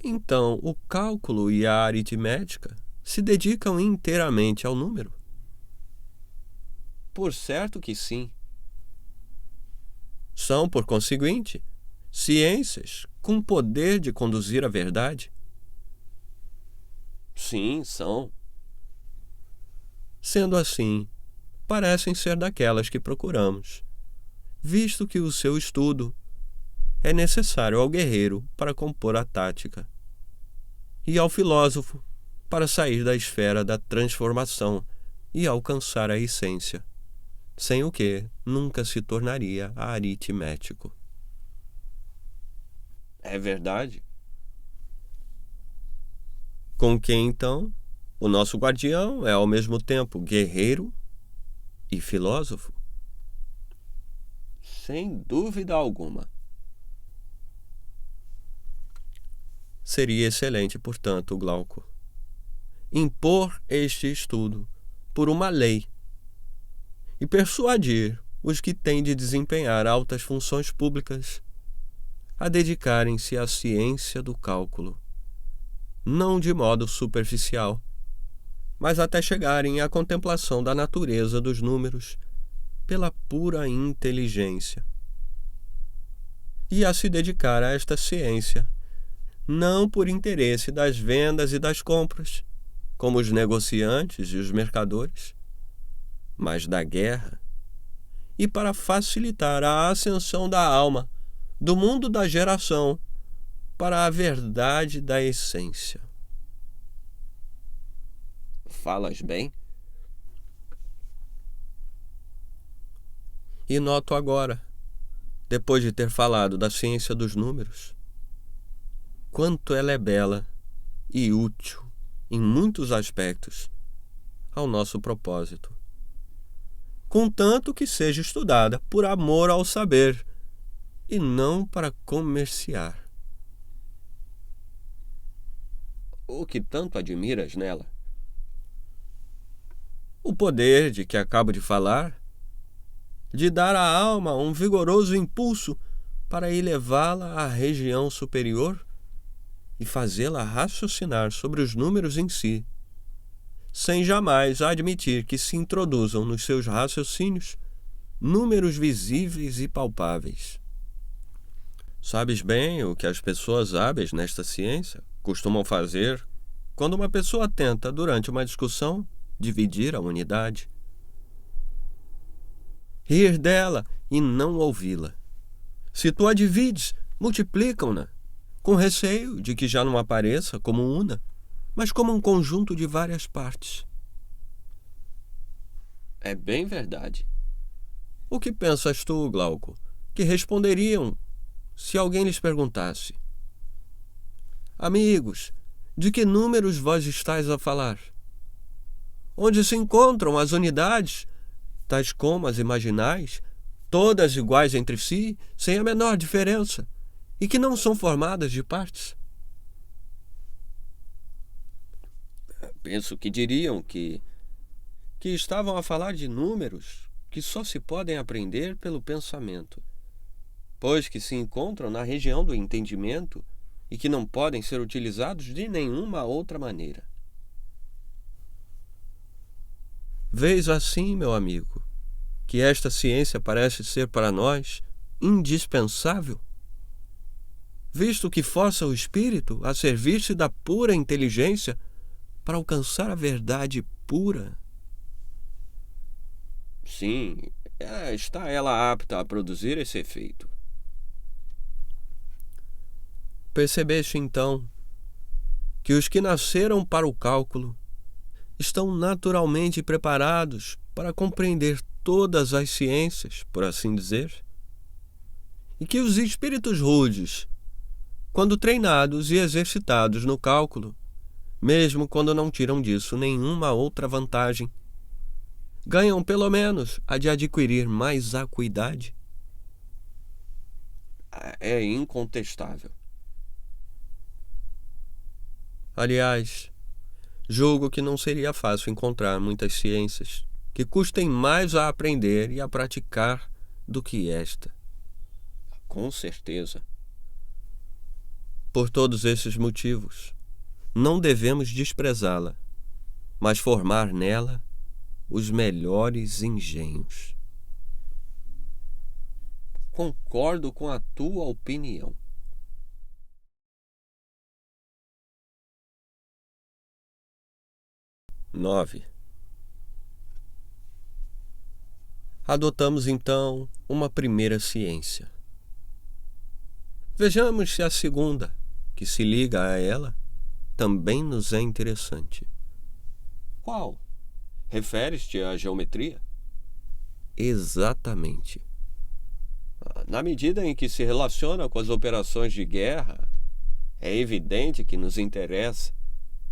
Então, o cálculo e a aritmética se dedicam inteiramente ao número? Por certo que sim. São, por conseguinte, ciências com poder de conduzir à verdade? Sim, são. Sendo assim, parecem ser daquelas que procuramos, visto que o seu estudo é necessário ao guerreiro para compor a tática, e ao filósofo para sair da esfera da transformação e alcançar a essência, sem o que nunca se tornaria aritmético. É verdade. Com que, então, o nosso guardião é ao mesmo tempo guerreiro e filósofo? Sem dúvida alguma. Seria excelente, portanto, Glauco, impor este estudo por uma lei e persuadir os que têm de desempenhar altas funções públicas a dedicarem-se à ciência do cálculo, não de modo superficial, mas até chegarem à contemplação da natureza dos números pela pura inteligência, e a se dedicar a esta ciência não por interesse das vendas e das compras, como os negociantes e os mercadores, mas da guerra, e para facilitar a ascensão da alma do mundo da geração para a verdade da essência. Falas bem? E noto agora, depois de ter falado da ciência dos números, quanto ela é bela e útil em muitos aspectos ao nosso propósito, contanto que seja estudada por amor ao saber e não para comerciar. O que tanto admiras nela? O poder de que acabo de falar, de dar à alma um vigoroso impulso para elevá-la à região superior e fazê-la raciocinar sobre os números em si, sem jamais admitir que se introduzam nos seus raciocínios números visíveis e palpáveis. Sabes bem o que as pessoas hábeis nesta ciência costumam fazer quando uma pessoa tenta, durante uma discussão, dividir a unidade? Rir dela e não ouvi-la. Se tu a divides, multiplicam-na, com receio de que já não apareça como una, mas como um conjunto de várias partes. É bem verdade. O que pensas tu, Glauco, que responderiam se alguém lhes perguntasse: amigos, de que números vós estáis a falar? Onde se encontram as unidades, tais como as imaginais, todas iguais entre si, sem a menor diferença, e que não são formadas de partes? Penso que diriam que estavam a falar de números que só se podem aprender pelo pensamento, pois que se encontram na região do entendimento e que não podem ser utilizados de nenhuma outra maneira. Vês assim, meu amigo, que esta ciência parece ser para nós indispensável, visto que força o espírito a servir-se da pura inteligência para alcançar a verdade pura. Sim, está ela apta a produzir esse efeito. Percebeste, então, que os que nasceram para o cálculo estão naturalmente preparados para compreender todas as ciências, por assim dizer? E que os espíritos rudes, quando treinados e exercitados no cálculo, mesmo quando não tiram disso nenhuma outra vantagem, ganham pelo menos a de adquirir mais acuidade? É incontestável. Aliás, julgo que não seria fácil encontrar muitas ciências que custem mais a aprender e a praticar do que esta. Com certeza. Por todos esses motivos, não devemos desprezá-la, mas formar nela os melhores engenhos. Concordo com a tua opinião. Nove. Adotamos então uma primeira ciência. Vejamos se a segunda, que se liga a ela, também nos é interessante. Qual? Referes-te à geometria? Exatamente. Na medida em que se relaciona com as operações de guerra, é evidente que nos interessa,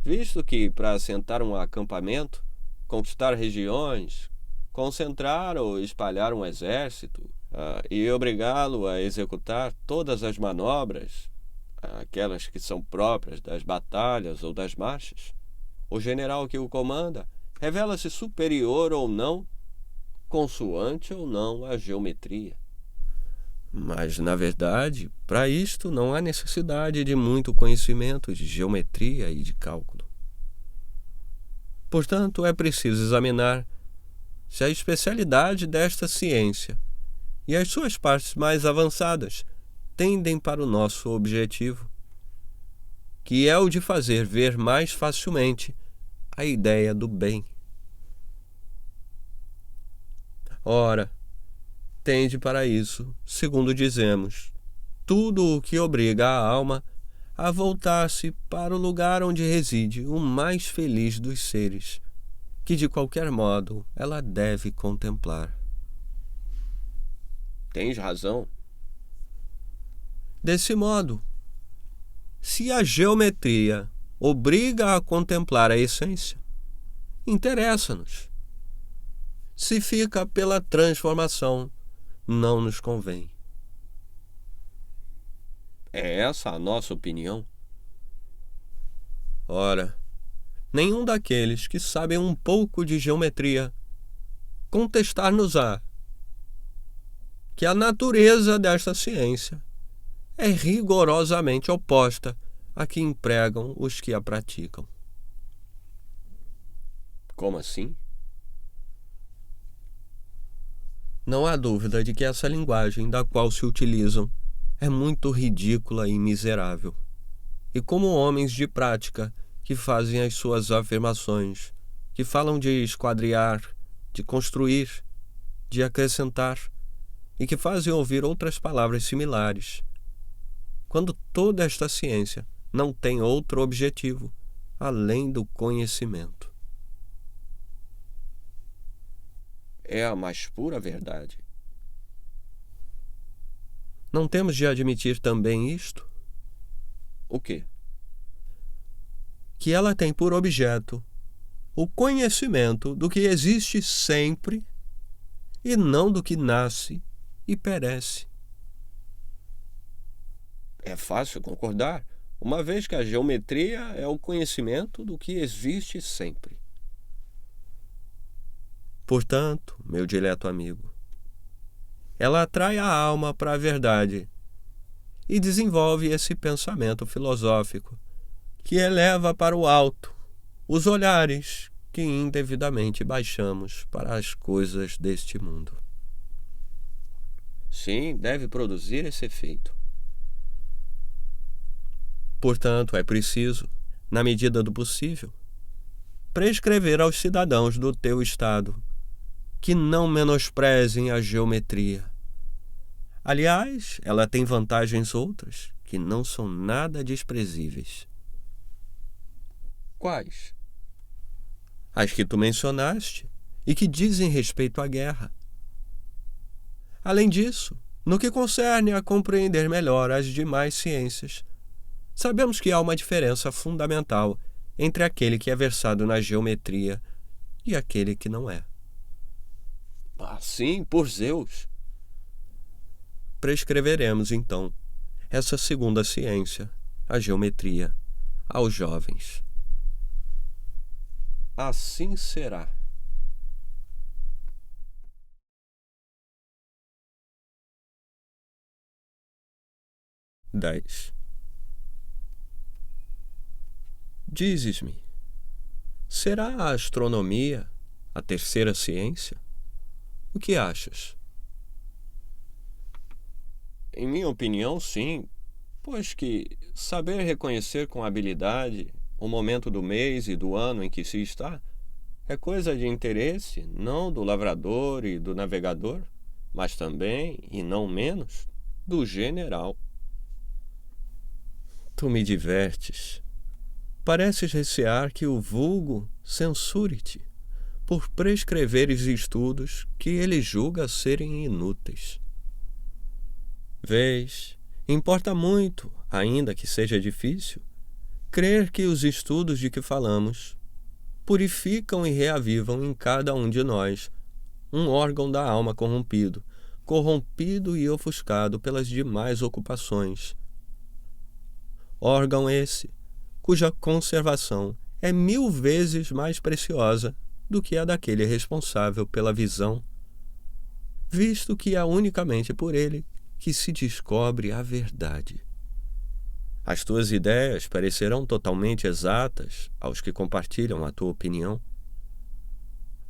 visto que, para assentar um acampamento, conquistar regiões, concentrar ou espalhar um exército, e obrigá-lo a executar todas as manobras, aquelas que são próprias das batalhas ou das marchas, o general que o comanda revela-se superior ou não, consoante ou não a geometria. Mas, na verdade, para isto não há necessidade de muito conhecimento de geometria e de cálculo. Portanto, é preciso examinar se a especialidade desta ciência e as suas partes mais avançadas tendem para o nosso objetivo, que é o de fazer ver mais facilmente a ideia do bem. Ora, tende para isso, segundo dizemos, tudo o que obriga a alma a voltar-se para o lugar onde reside o mais feliz dos seres, que de qualquer modo ela deve contemplar. Tens razão. Desse modo, se a geometria obriga a contemplar a essência, interessa-nos. Se fica pela transformação, não nos convém. É essa a nossa opinião? Ora, nenhum daqueles que sabem um pouco de geometria contestar-nos-á que a natureza desta ciência é rigorosamente oposta à que empregam os que a praticam. Como assim? Não há dúvida de que essa linguagem da qual se utilizam é muito ridícula e miserável. E como homens de prática que fazem as suas afirmações, que falam de esquadriar, de construir, de acrescentar, e que fazem ouvir outras palavras similares, quando toda esta ciência não tem outro objetivo além do conhecimento. É a mais pura verdade. Não temos de admitir também isto? O quê? Que ela tem por objeto o conhecimento do que existe sempre e não do que nasce e perece. É fácil concordar, uma vez que a geometria é o conhecimento do que existe sempre. Portanto, meu dileto amigo, ela atrai a alma para a verdade e desenvolve esse pensamento filosófico que eleva para o alto os olhares que indevidamente baixamos para as coisas deste mundo. Sim, deve produzir esse efeito. Portanto, é preciso, na medida do possível, prescrever aos cidadãos do teu estado que não menosprezem a geometria. Aliás, ela tem vantagens outras que não são nada desprezíveis. Quais? As que tu mencionaste e que dizem respeito à guerra. Além disso, no que concerne a compreender melhor as demais ciências, sabemos que há uma diferença fundamental entre aquele que é versado na geometria e aquele que não é. Sim, por Zeus! Prescreveremos, então, essa segunda ciência, a geometria, aos jovens. Assim será. 10. Dizes-me, será a astronomia a terceira ciência? O que achas? Em minha opinião, sim, pois que saber reconhecer com habilidade o momento do mês e do ano em que se está é coisa de interesse não do lavrador e do navegador, mas também, e não menos, do general. Tu me divertes. Pareces recear que o vulgo censure-te por prescreveres estudos que ele julga serem inúteis. Vês, importa muito, ainda que seja difícil, crer que os estudos de que falamos purificam e reavivam em cada um de nós um órgão da alma corrompido e ofuscado pelas demais ocupações. Órgão esse, cuja conservação é 1000 vezes mais preciosa do que a daquele responsável pela visão, visto que é unicamente por ele que se descobre a verdade. As tuas ideias parecerão totalmente exatas aos que compartilham a tua opinião,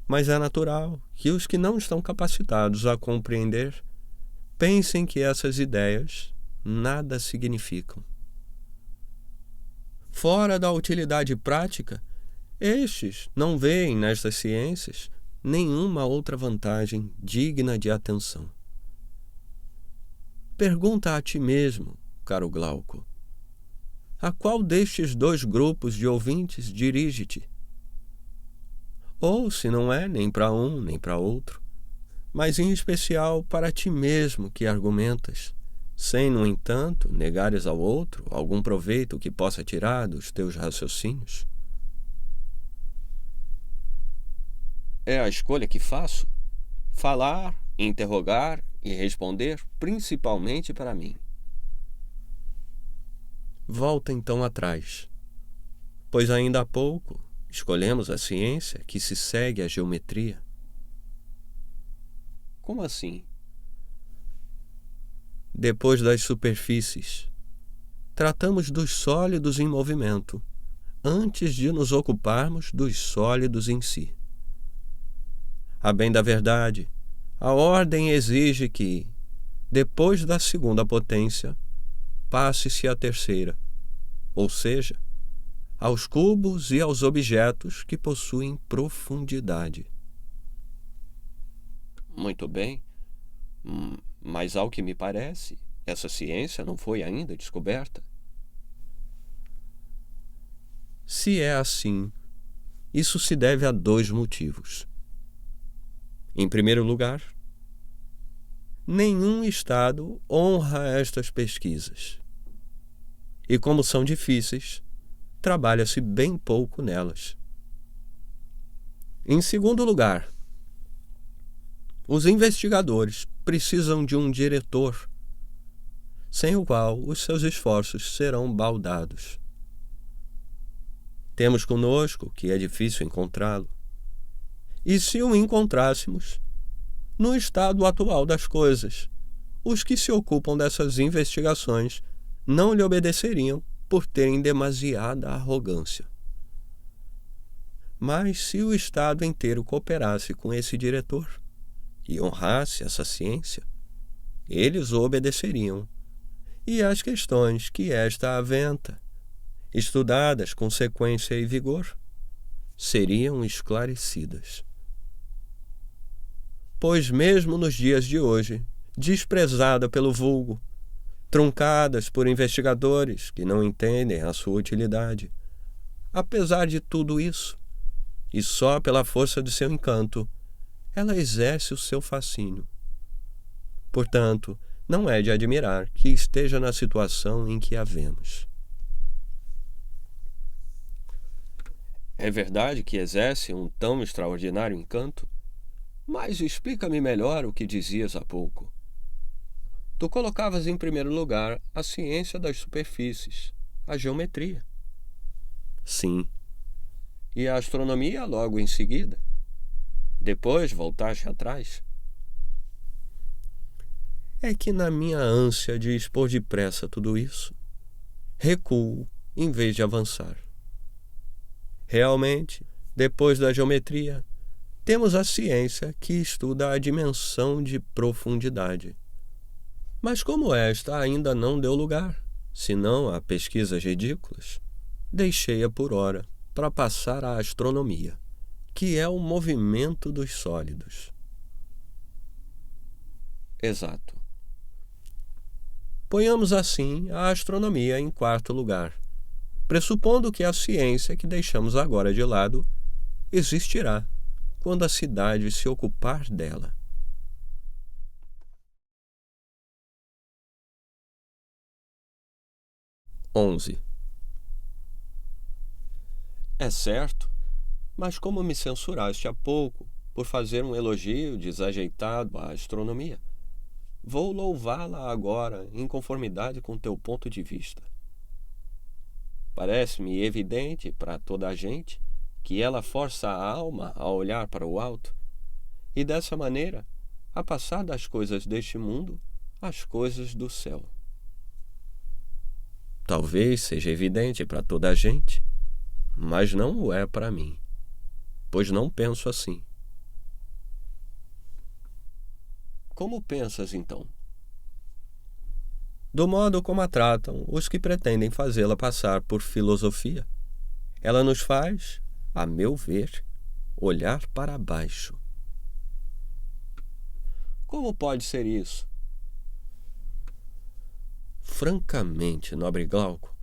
mas é natural que os que não estão capacitados a compreender pensem que essas ideias nada significam. Fora da utilidade prática, estes não veem nestas ciências nenhuma outra vantagem digna de atenção. Pergunta a ti mesmo, caro Glauco, a qual destes 2 grupos de ouvintes dirige-te? Ou, se não é nem para um nem para outro, mas em especial para ti mesmo que argumentas, sem, no entanto, negares ao outro algum proveito que possa tirar dos teus raciocínios? É a escolha que faço: falar, interrogar e responder principalmente para mim. Volta então atrás, pois ainda há pouco escolhemos a ciência que se segue à geometria. Como assim? Depois das superfícies, tratamos dos sólidos em movimento, antes de nos ocuparmos dos sólidos em si. A bem da verdade, a ordem exige que, depois da segunda potência, passe-se a terceira, ou seja, aos cubos e aos objetos que possuem profundidade. Muito bem, mas ao que me parece, essa ciência não foi ainda descoberta. Se é assim, isso se deve a 2 motivos. Em primeiro lugar, nenhum Estado honra estas pesquisas. E como são difíceis, trabalha-se bem pouco nelas. Em segundo lugar, os investigadores precisam de um diretor, sem o qual os seus esforços serão baldados. Temos conosco, que é difícil encontrá-lo, e se o encontrássemos, no estado atual das coisas, os que se ocupam dessas investigações não lhe obedeceriam por terem demasiada arrogância. Mas se o Estado inteiro cooperasse com esse diretor e honrasse essa ciência, eles o obedeceriam, e as questões que esta aventa, estudadas com sequência e vigor, seriam esclarecidas. Pois mesmo nos dias de hoje, desprezada pelo vulgo, truncadas por investigadores que não entendem a sua utilidade, apesar de tudo isso, e só pela força de seu encanto, ela exerce o seu fascínio. Portanto, não é de admirar que esteja na situação em que a vemos. É verdade que exerce um tão extraordinário encanto? Mas explica-me melhor o que dizias há pouco. Tu colocavas em primeiro lugar a ciência das superfícies, a geometria. Sim. E a astronomia logo em seguida? Depois voltaste atrás? É que na minha ânsia de expor depressa tudo isso, recuo em vez de avançar. Realmente, depois da geometria, temos a ciência que estuda a dimensão de profundidade. Mas como esta ainda não deu lugar, senão a pesquisas ridículas, deixei-a por hora para passar à astronomia, que é o movimento dos sólidos. Exato. Ponhamos assim a astronomia em quarto lugar, pressupondo que a ciência que deixamos agora de lado existirá quando a cidade se ocupar dela. (11) É certo, mas como me censuraste há pouco por fazer um elogio desajeitado à astronomia, vou louvá-la agora em conformidade com teu ponto de vista. Parece-me evidente para toda a gente que ela força a alma a olhar para o alto e, dessa maneira, a passar das coisas deste mundo às coisas do céu. Talvez seja evidente para toda a gente, mas não o é para mim, pois não penso assim. Como pensas, então? Do modo como a tratam os que pretendem fazê-la passar por filosofia. Ela nos faz, a meu ver, olhar para baixo. Como pode ser isso? Francamente, nobre Glauco,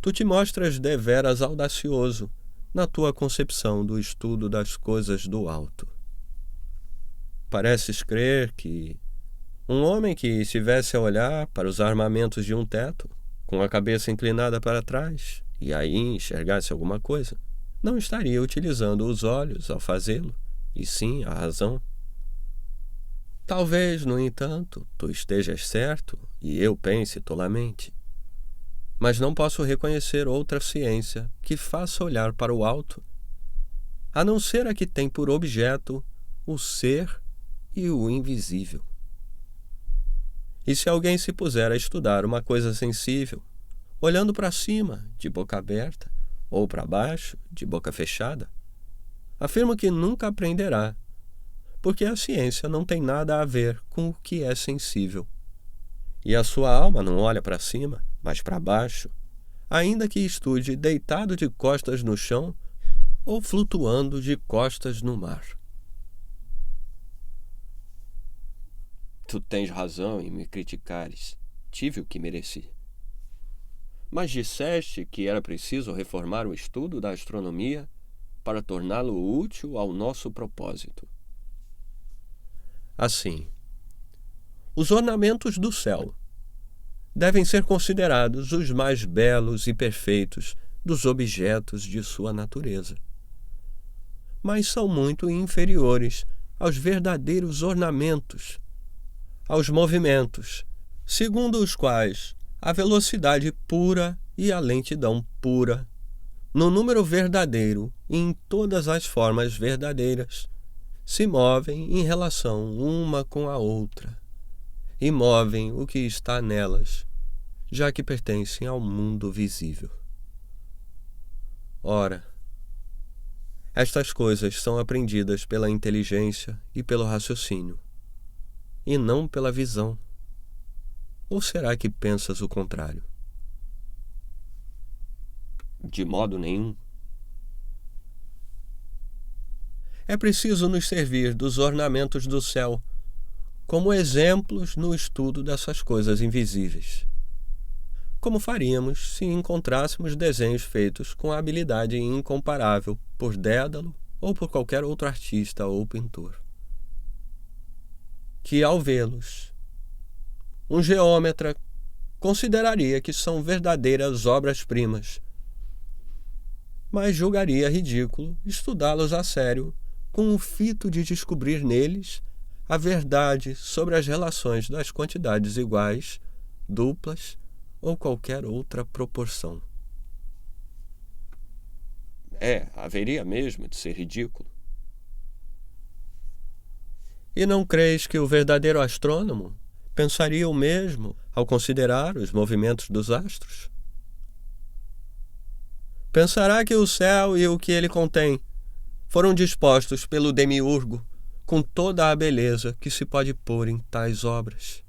tu te mostras deveras audacioso na tua concepção do estudo das coisas do alto. Pareces crer que um homem que estivesse a olhar para os armamentos de um teto, com a cabeça inclinada para trás, e aí enxergasse alguma coisa, não estaria utilizando os olhos ao fazê-lo, e sim a razão. Talvez, no entanto, tu estejas certo e eu pense tolamente. Mas não posso reconhecer outra ciência que faça olhar para o alto, a não ser a que tem por objeto o ser e o invisível. E se alguém se puser a estudar uma coisa sensível, olhando para cima, de boca aberta, ou para baixo, de boca fechada, afirmo que nunca aprenderá, porque a ciência não tem nada a ver com o que é sensível. E a sua alma não olha para cima, mas para baixo, ainda que estude deitado de costas no chão ou flutuando de costas no mar. Tu tens razão em me criticares. Tive o que mereci. Mas disseste que era preciso reformar o estudo da astronomia para torná-lo útil ao nosso propósito. Assim, os ornamentos do céu devem ser considerados os mais belos e perfeitos dos objetos de sua natureza, mas são muito inferiores aos verdadeiros ornamentos, aos movimentos, segundo os quais a velocidade pura e a lentidão pura, no número verdadeiro e em todas as formas verdadeiras, se movem em relação uma com a outra, e movem o que está nelas, já que pertencem ao mundo visível. Ora, estas coisas são aprendidas pela inteligência e pelo raciocínio, e não pela visão. Ou será que pensas o contrário? De modo nenhum. É preciso nos servir dos ornamentos do céu como exemplos no estudo dessas coisas invisíveis. Como faríamos se encontrássemos desenhos feitos com habilidade incomparável por Dédalo ou por qualquer outro artista ou pintor. Que, ao vê-los, um geômetra consideraria que são verdadeiras obras-primas, mas julgaria ridículo estudá-los a sério com o fito de descobrir neles a verdade sobre as relações das quantidades iguais, duplas ou qualquer outra proporção. Haveria mesmo de ser ridículo. E não crees que o verdadeiro astrônomo pensaria o mesmo ao considerar os movimentos dos astros? Pensará que o céu e o que ele contém foram dispostos pelo demiurgo com toda a beleza que se pode pôr em tais obras.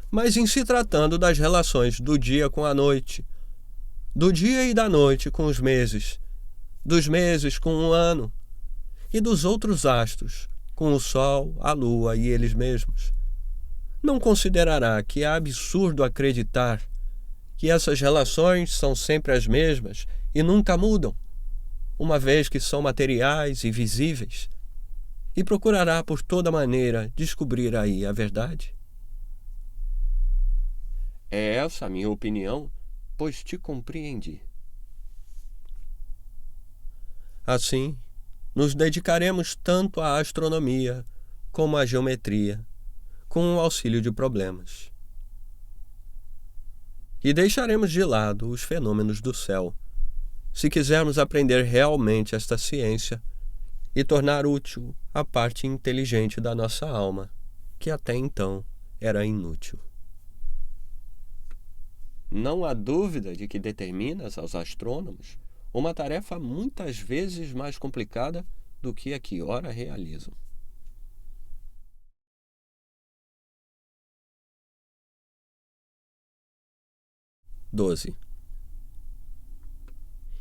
Mas em se tratando das relações do dia com a noite, do dia e da noite com os meses, dos meses com o ano, e dos outros astros, com o Sol, a Lua e eles mesmos, não considerará que é absurdo acreditar que essas relações são sempre as mesmas e nunca mudam, uma vez que são materiais e visíveis, e procurará por toda maneira descobrir aí a verdade? É essa a minha opinião, pois te compreendi. Assim, nos dedicaremos tanto à astronomia como à geometria, com o auxílio de problemas. E deixaremos de lado os fenômenos do céu, se quisermos aprender realmente esta ciência e tornar útil a parte inteligente da nossa alma, que até então era inútil. Não há dúvida de que determinas aos astrônomos uma tarefa muitas vezes mais complicada do que a que ora realizam.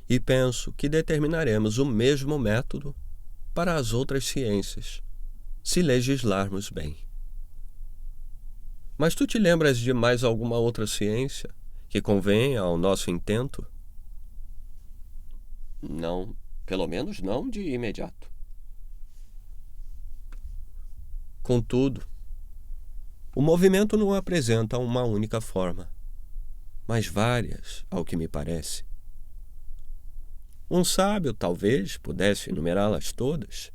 E penso que determinaremos o mesmo método para as outras ciências, se legislarmos bem. Mas tu te lembras de mais alguma outra ciência que convenha ao nosso intento? Não, pelo menos não de imediato. Contudo, o movimento não apresenta uma única forma, mas várias, ao que me parece. Um sábio talvez pudesse enumerá-las todas,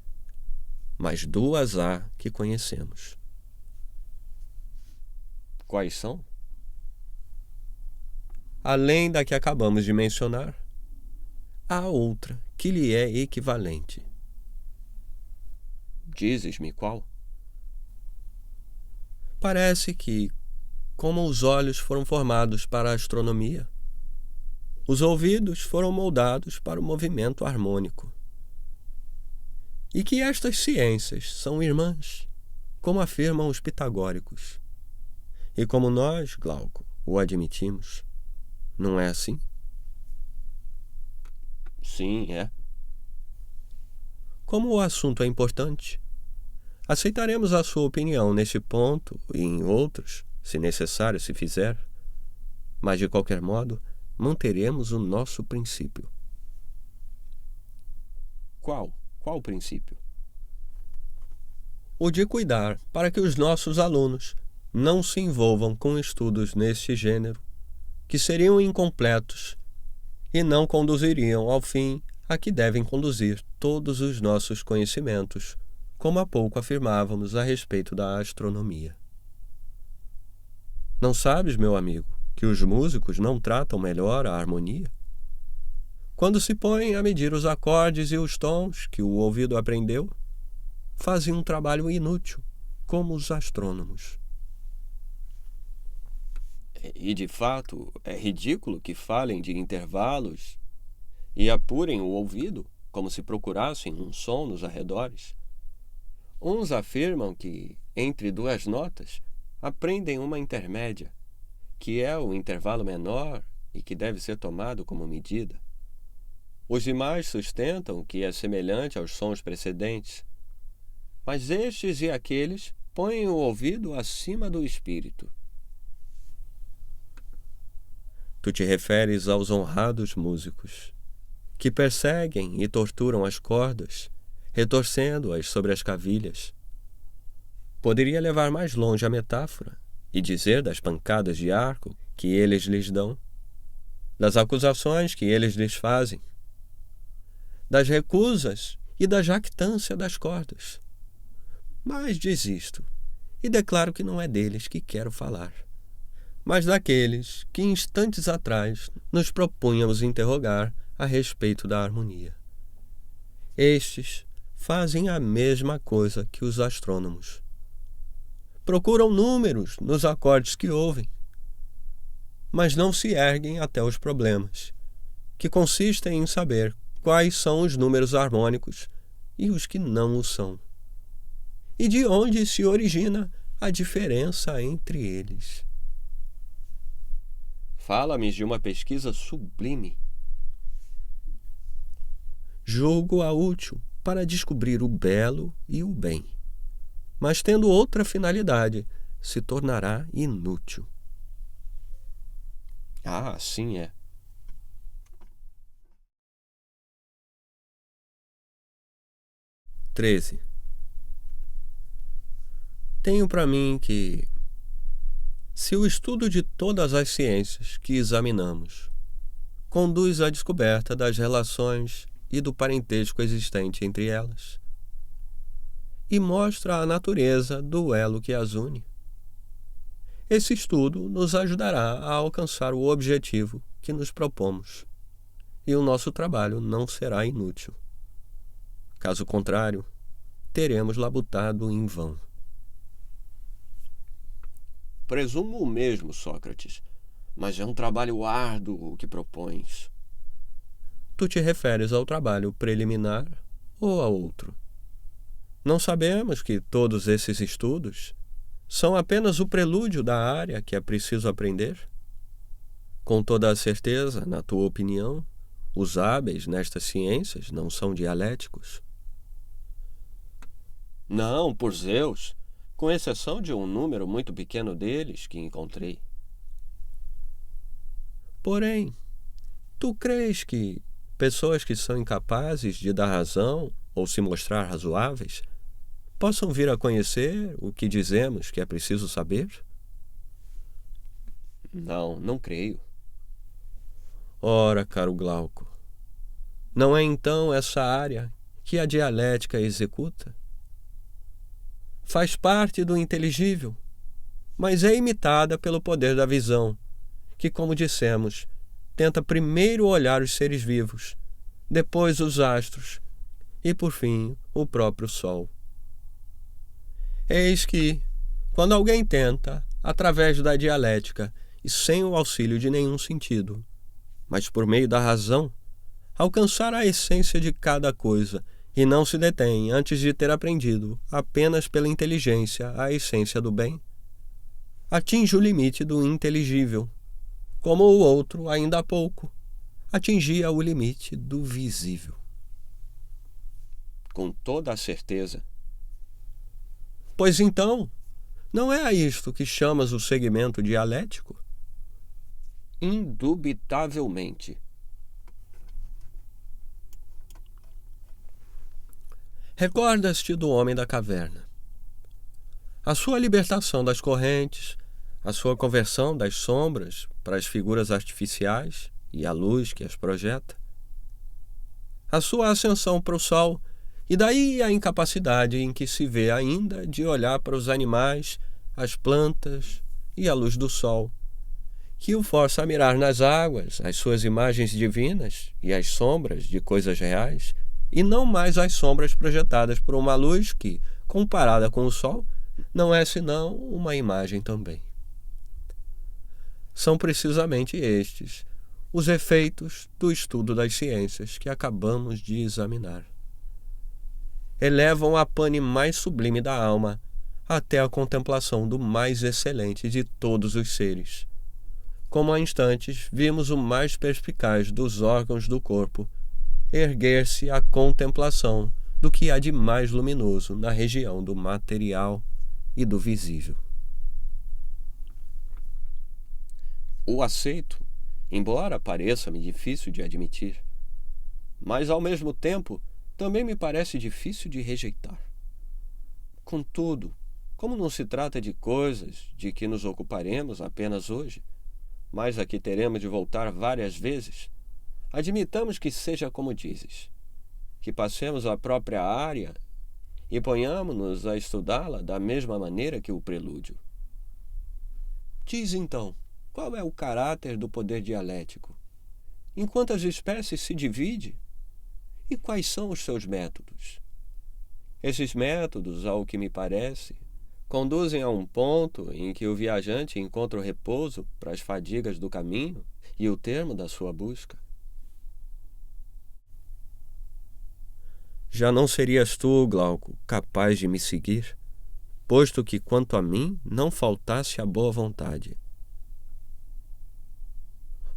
mas duas há que conhecemos. Quais são? Além da que acabamos de mencionar, há outra que lhe é equivalente. Dizes-me qual? Parece que, como os olhos foram formados para a astronomia, os ouvidos foram moldados para o movimento harmônico. E que estas ciências são irmãs, como afirmam os pitagóricos. E como nós, Glauco, o admitimos. Não é assim? Sim, é. Como o assunto é importante, aceitaremos a sua opinião nesse ponto e em outros, se necessário se fizer, mas de qualquer modo, manteremos o nosso princípio. Qual? Qual princípio? O de cuidar para que os nossos alunos não se envolvam com estudos neste gênero, que seriam incompletos e não conduziriam ao fim a que devem conduzir todos os nossos conhecimentos, como há pouco afirmávamos a respeito da astronomia. Não sabes, meu amigo, que os músicos não tratam melhor a harmonia? Quando se põem a medir os acordes e os tons que o ouvido aprendeu, fazem um trabalho inútil, como os astrônomos. E, de fato, é ridículo que falem de intervalos e apurem o ouvido, como se procurassem um som nos arredores. Uns afirmam que, entre duas notas, aprendem uma intermédia, que é o intervalo menor e que deve ser tomado como medida. Os demais sustentam que é semelhante aos sons precedentes, mas estes e aqueles põem o ouvido acima do espírito. Tu te referes aos honrados músicos, que perseguem e torturam as cordas, retorcendo-as sobre as cavilhas. Poderia levar mais longe a metáfora e dizer das pancadas de arco que eles lhes dão, das acusações que eles lhes fazem, das recusas e da jactância das cordas. Mas desisto e declaro que não é deles que quero falar, mas daqueles que instantes atrás nos propunhamos interrogar a respeito da harmonia. Estes fazem a mesma coisa que os astrônomos. Procuram números nos acordes que ouvem, mas não se erguem até os problemas, que consistem em saber quais são os números harmônicos e os que não o são, e de onde se origina a diferença entre eles. Fala-me de uma pesquisa sublime. Julgo-a útil para descobrir o belo e o bem, mas tendo outra finalidade, se tornará inútil. Ah, sim é. 13. Tenho para mim que, se o estudo de todas as ciências que examinamos conduz à descoberta das relações e do parentesco existente entre elas, e mostra a natureza do elo que as une, esse estudo nos ajudará a alcançar o objetivo que nos propomos, e o nosso trabalho não será inútil. Caso contrário, teremos labutado em vão. Presumo o mesmo, Sócrates, mas é um trabalho árduo o que propões. Tu te referes ao trabalho preliminar ou a outro? Não sabemos que todos esses estudos são apenas o prelúdio da área que é preciso aprender? Com toda a certeza, na tua opinião, os hábeis nestas ciências não são dialéticos? Não, por Zeus, com exceção de um número muito pequeno deles que encontrei. Porém, tu crês que pessoas que são incapazes de dar razão ou se mostrar razoáveis possam vir a conhecer o que dizemos que é preciso saber? Não, não creio. Ora, caro Glauco, não é então essa área que a dialética executa? Faz parte do inteligível, mas é imitada pelo poder da visão, que, como dissemos, tenta primeiro olhar os seres vivos, depois os astros e, por fim, o próprio Sol. Eis que, quando alguém tenta, através da dialética e sem o auxílio de nenhum sentido, mas por meio da razão, alcançar a essência de cada coisa e não se detém antes de ter aprendido, apenas pela inteligência, a essência do bem, atinge o limite do inteligível, como o outro, ainda há pouco, atingia o limite do visível. Com toda a certeza. Pois então, não é a isto que chamas o segmento dialético? Indubitavelmente. Recordas-te do homem da caverna. A sua libertação das correntes, a sua conversão das sombras para as figuras artificiais e a luz que as projeta, a sua ascensão para o sol, e daí a incapacidade em que se vê ainda de olhar para os animais, as plantas e a luz do sol, que o força a mirar nas águas as suas imagens divinas e as sombras de coisas reais, e não mais as sombras projetadas por uma luz que, comparada com o sol, não é senão uma imagem também. São precisamente estes os efeitos do estudo das ciências que acabamos de examinar. Elevam a pane mais sublime da alma até a contemplação do mais excelente de todos os seres. Como há instantes vimos o mais perspicaz dos órgãos do corpo erguer-se à contemplação do que há de mais luminoso na região do material e do visível. O aceito, embora pareça-me difícil de admitir, mas ao mesmo tempo também me parece difícil de rejeitar. Contudo, como não se trata de coisas de que nos ocuparemos apenas hoje, mas a que teremos de voltar várias vezes, admitamos que seja como dizes, que passemos a própria área e ponhamo-nos a estudá-la da mesma maneira que o prelúdio. Diz então, qual é o caráter do poder dialético? Em quantas espécies se divide? E quais são os seus métodos? Esses métodos, ao que me parece, conduzem a um ponto em que o viajante encontra o repouso para as fadigas do caminho e o termo da sua busca. Já não serias tu, Glauco, capaz de me seguir, posto que, quanto a mim, não faltasse a boa vontade.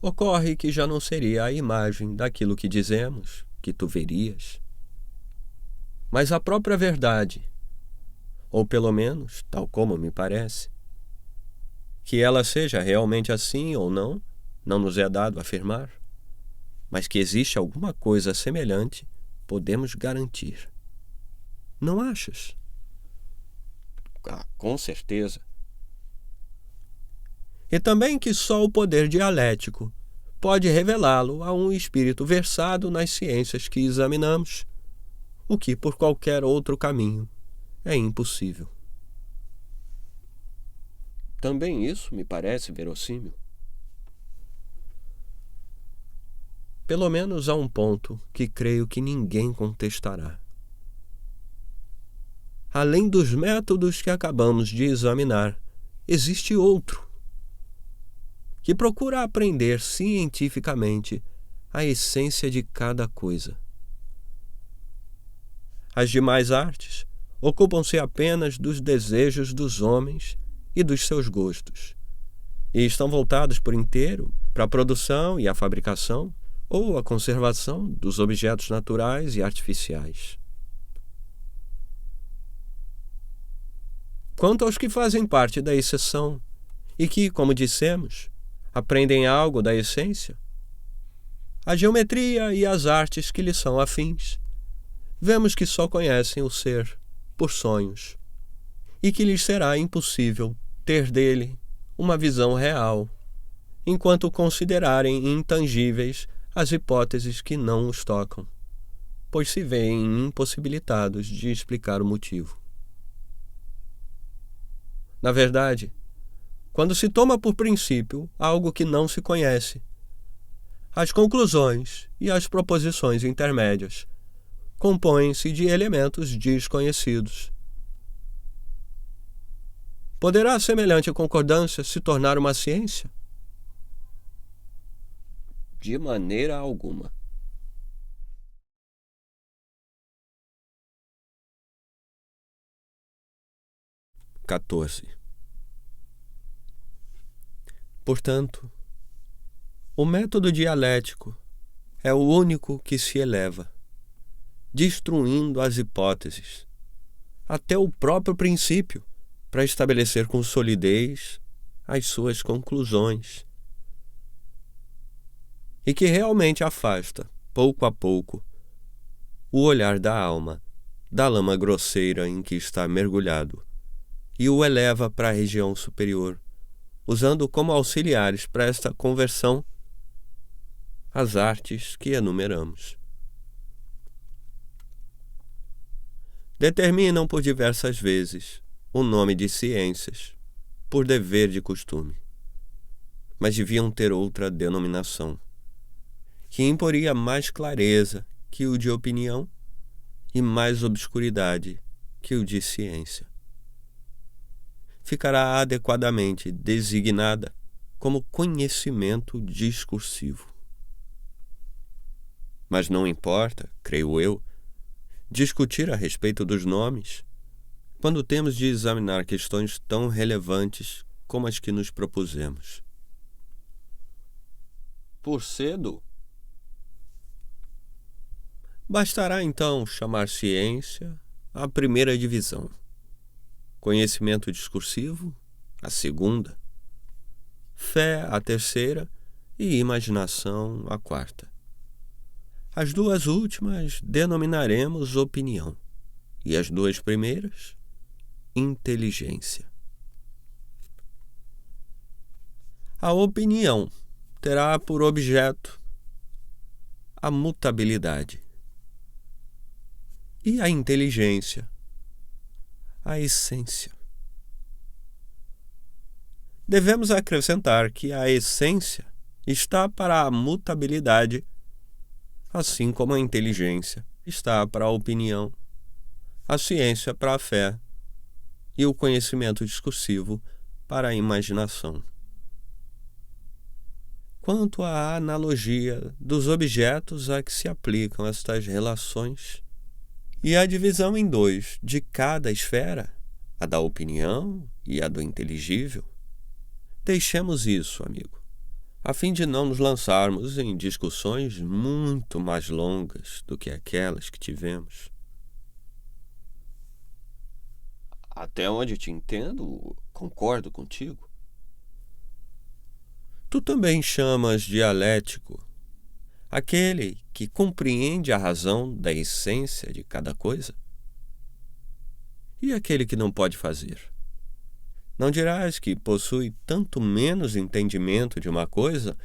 Ocorre que já não seria a imagem daquilo que dizemos, que tu verias, mas a própria verdade, ou pelo menos, tal como me parece. Que ela seja realmente assim ou não, não nos é dado afirmar, mas que existe alguma coisa semelhante, podemos garantir. Não achas? Com certeza. E também que só o poder dialético pode revelá-lo a um espírito versado nas ciências que examinamos, o que por qualquer outro caminho é impossível. Também isso me parece verossímil. Pelo menos há um ponto que creio que ninguém contestará. Além dos métodos que acabamos de examinar, existe outro, que procura aprender cientificamente a essência de cada coisa. As demais artes ocupam-se apenas dos desejos dos homens e dos seus gostos, e estão voltados por inteiro para a produção e a fabricação ou a conservação dos objetos naturais e artificiais. Quanto aos que fazem parte da exceção e que, como dissemos, aprendem algo da essência, a geometria e as artes que lhes são afins, vemos que só conhecem o ser por sonhos e que lhes será impossível ter dele uma visão real, enquanto considerarem intangíveis as hipóteses que não os tocam, pois se veem impossibilitados de explicar o motivo. Na verdade, quando se toma por princípio algo que não se conhece, as conclusões e as proposições intermédias compõem-se de elementos desconhecidos. Poderá semelhante concordância se tornar uma ciência? De maneira alguma. Portanto, o método dialético é o único que se eleva, destruindo as hipóteses, até o próprio princípio, para estabelecer com solidez as suas conclusões, e que realmente afasta, pouco a pouco, o olhar da alma da lama grosseira em que está mergulhado e o eleva para a região superior, usando como auxiliares para esta conversão as artes que enumeramos. Determinam por diversas vezes o nome de ciências, por dever de costume, mas deviam ter outra denominação, que imporia mais clareza que o de opinião e mais obscuridade que o de ciência. Ficará adequadamente designada como conhecimento discursivo. Mas não importa, creio eu, discutir a respeito dos nomes, quando temos de examinar questões tão relevantes como as que nos propusemos. Por cedo? Bastará então chamar ciência a primeira divisão, conhecimento discursivo a segunda, fé a terceira e imaginação a quarta. As duas últimas denominaremos opinião e as duas primeiras, inteligência. A opinião terá por objeto a mutabilidade e a inteligência, a essência. Devemos acrescentar que a essência está para a mutabilidade, assim como a inteligência está para a opinião, a ciência para a fé e o conhecimento discursivo para a imaginação. Quanto à analogia dos objetos a que se aplicam estas relações e a divisão em dois de cada esfera, a da opinião e a do inteligível, deixemos isso, amigo, a fim de não nos lançarmos em discussões muito mais longas do que aquelas que tivemos. Até onde te entendo, concordo contigo. Tu também chamas dialético aquele que compreende a razão da essência de cada coisa? E aquele que não pode fazer? Não dirás que possui tanto menos entendimento de uma coisa,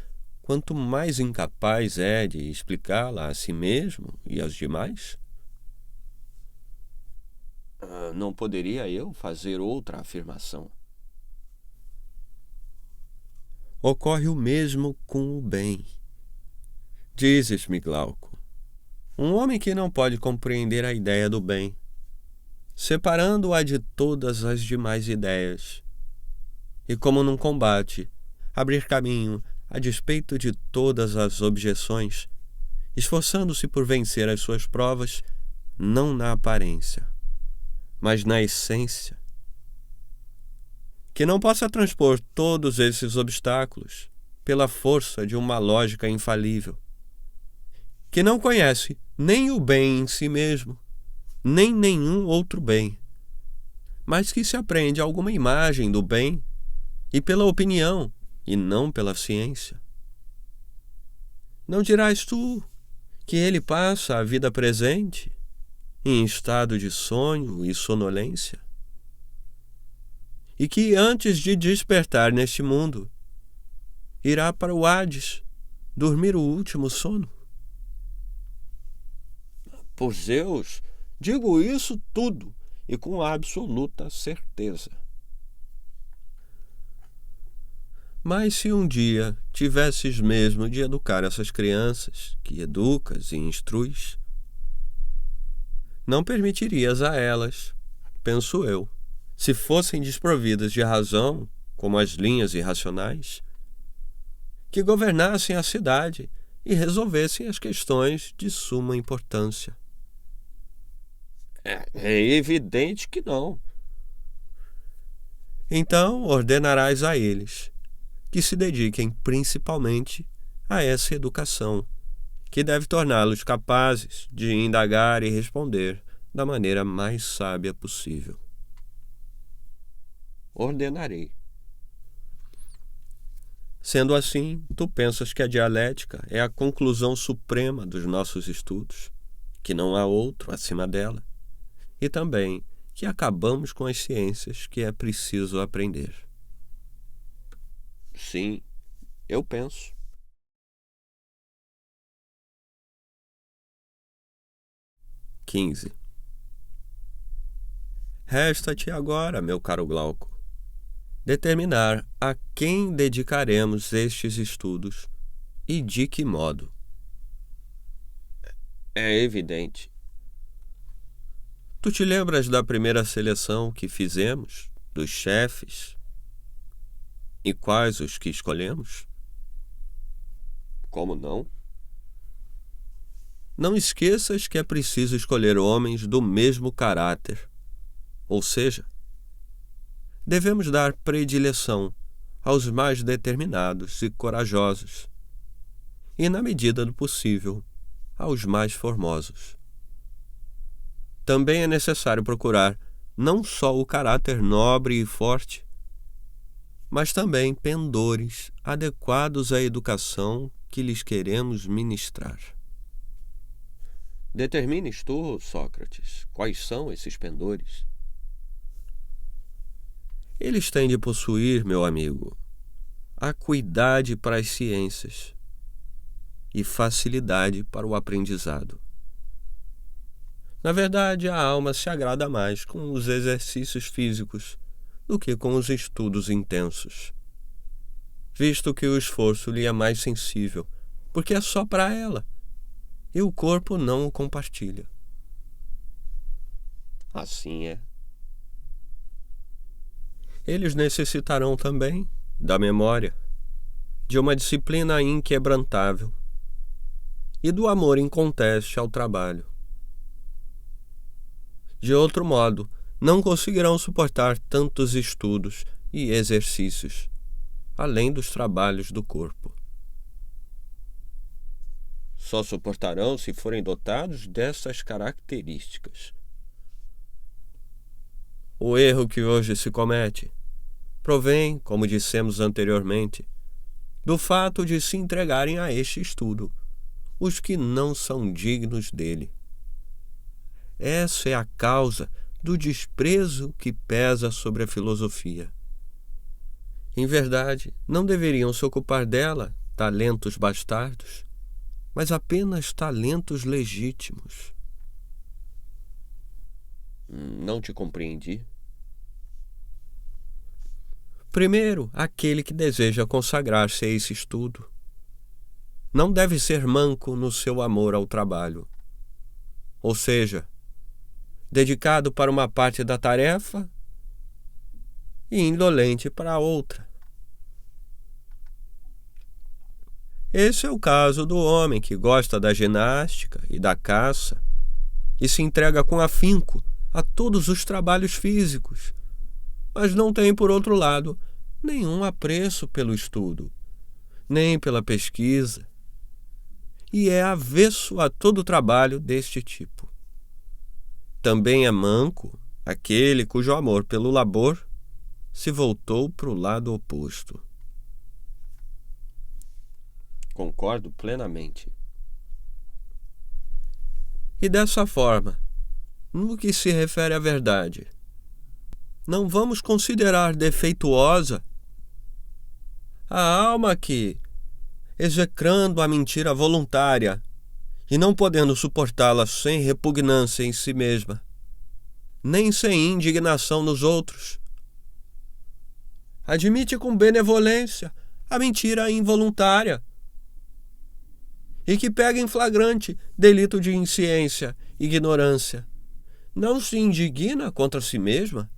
quanto mais incapaz é de explicá-la a si mesmo e aos demais? Não poderia eu fazer outra afirmação? Ocorre o mesmo com o bem. Dizes-me, Glauco, um homem que não pode compreender a ideia do bem, separando-a de todas as demais ideias, e como num combate, abrir caminho a despeito de todas as objeções, esforçando-se por vencer as suas provas, não na aparência, mas na essência, que não possa transpor todos esses obstáculos pela força de uma lógica infalível, que não conhece nem o bem em si mesmo, nem nenhum outro bem, mas que se aprende alguma imagem do bem e pela opinião e não pela ciência. Não dirás tu que ele passa a vida presente em estado de sonho e sonolência? E que antes de despertar neste mundo, irá para o Hades dormir o último sono? Por Zeus, digo isso tudo e com absoluta certeza. Mas se um dia tivesses mesmo de educar essas crianças que educas e instruis, não permitirias a elas, penso eu, se fossem desprovidas de razão, como as linhas irracionais, que governassem a cidade e resolvessem as questões de suma importância. É evidente que não. Então ordenarás a eles que se dediquem principalmente a essa educação, que deve torná-los capazes de indagar e responder da maneira mais sábia possível. Ordenarei. Sendo assim, tu pensas que a dialética é a conclusão suprema dos nossos estudos, que não há outro acima dela, e também que acabamos com as ciências que é preciso aprender. Sim, eu penso. 15. Resta-te agora, meu caro Glauco, determinar a quem dedicaremos estes estudos e de que modo. É evidente. Tu te lembras da primeira seleção que fizemos, dos chefes? E quais os que escolhemos? Como não? Não esqueças que é preciso escolher homens do mesmo caráter, ou seja, devemos dar predileção aos mais determinados e corajosos, e, na medida do possível, aos mais formosos. também é necessário procurar não só o caráter nobre e forte, mas também pendores adequados à educação que lhes queremos ministrar. Determines tu, Sócrates, quais são esses pendores? Eles têm de possuir, meu amigo, acuidade para as ciências e facilidade para o aprendizado. Na verdade, a alma se agrada mais com os exercícios físicos do que com os estudos intensos, visto que o esforço lhe é mais sensível, porque é só para ela, e o corpo não o compartilha. Assim é. Eles necessitarão também da memória, de uma disciplina inquebrantável e do amor inconteste ao trabalho. De outro modo, não conseguirão suportar tantos estudos e exercícios, além dos trabalhos do corpo. Só suportarão se forem dotados dessas características. O erro que hoje se comete provém, como dissemos anteriormente, do fato de se entregarem a este estudo os que não são dignos dele. Essa é a causa do desprezo que pesa sobre a filosofia. Em verdade, não deveriam se ocupar dela talentos bastardos, mas apenas talentos legítimos. Não te compreendi. Primeiro, aquele que deseja consagrar-se a esse estudo não deve ser manco no seu amor ao trabalho, ou seja, dedicado para uma parte da tarefa e indolente para a outra. Esse é o caso do homem que gosta da ginástica e da caça e se entrega com afinco a todos os trabalhos físicos, mas não tem, por outro lado, nenhum apreço pelo estudo, nem pela pesquisa, e é avesso a todo trabalho deste tipo. Também é manco aquele cujo amor pelo labor se voltou para o lado oposto. Concordo plenamente. E dessa forma, no que se refere à verdade, não vamos considerar defeituosa a alma que, execrando a mentira voluntária e não podendo suportá-la sem repugnância em si mesma, nem sem indignação nos outros, admite com benevolência a mentira involuntária e que pega em flagrante delito de insciência e ignorância, não se indigna contra si mesma,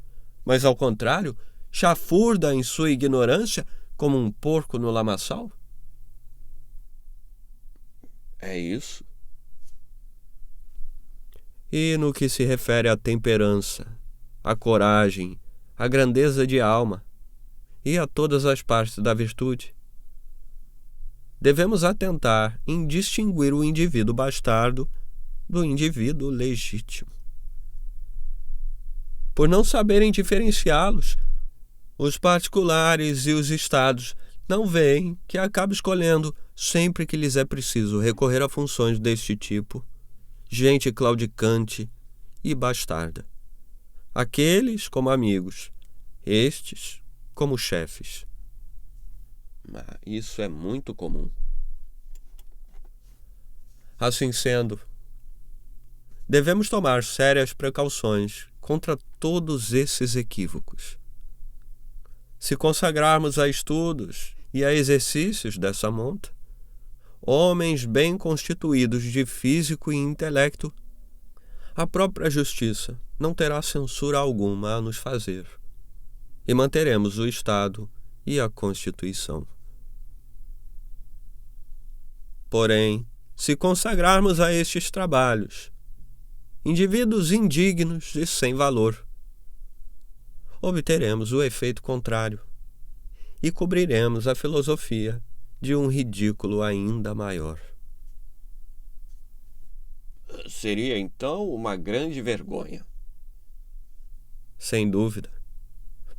mas, ao contrário, chafurda em sua ignorância como um porco no lamaçal? É isso. E no que se refere à temperança, à coragem, à grandeza de alma e a todas as partes da virtude, devemos atentar em distinguir o indivíduo bastardo do indivíduo legítimo. Por não saberem diferenciá-los, os particulares e os estados não veem que acaba escolhendo, sempre que lhes é preciso recorrer a funções deste tipo, gente claudicante e bastarda. Aqueles como amigos, estes como chefes. Isso é muito comum. Assim sendo, devemos tomar sérias precauções contra todos esses equívocos. Se consagrarmos a estudos e a exercícios dessa monta, homens bem constituídos de físico e intelecto, a própria justiça não terá censura alguma a nos fazer, e manteremos o Estado e a Constituição. Porém, se consagrarmos a estes trabalhos indivíduos indignos e sem valor, obteremos o efeito contrário e cobriremos a filosofia de um ridículo ainda maior. Seria então uma grande vergonha. Sem dúvida.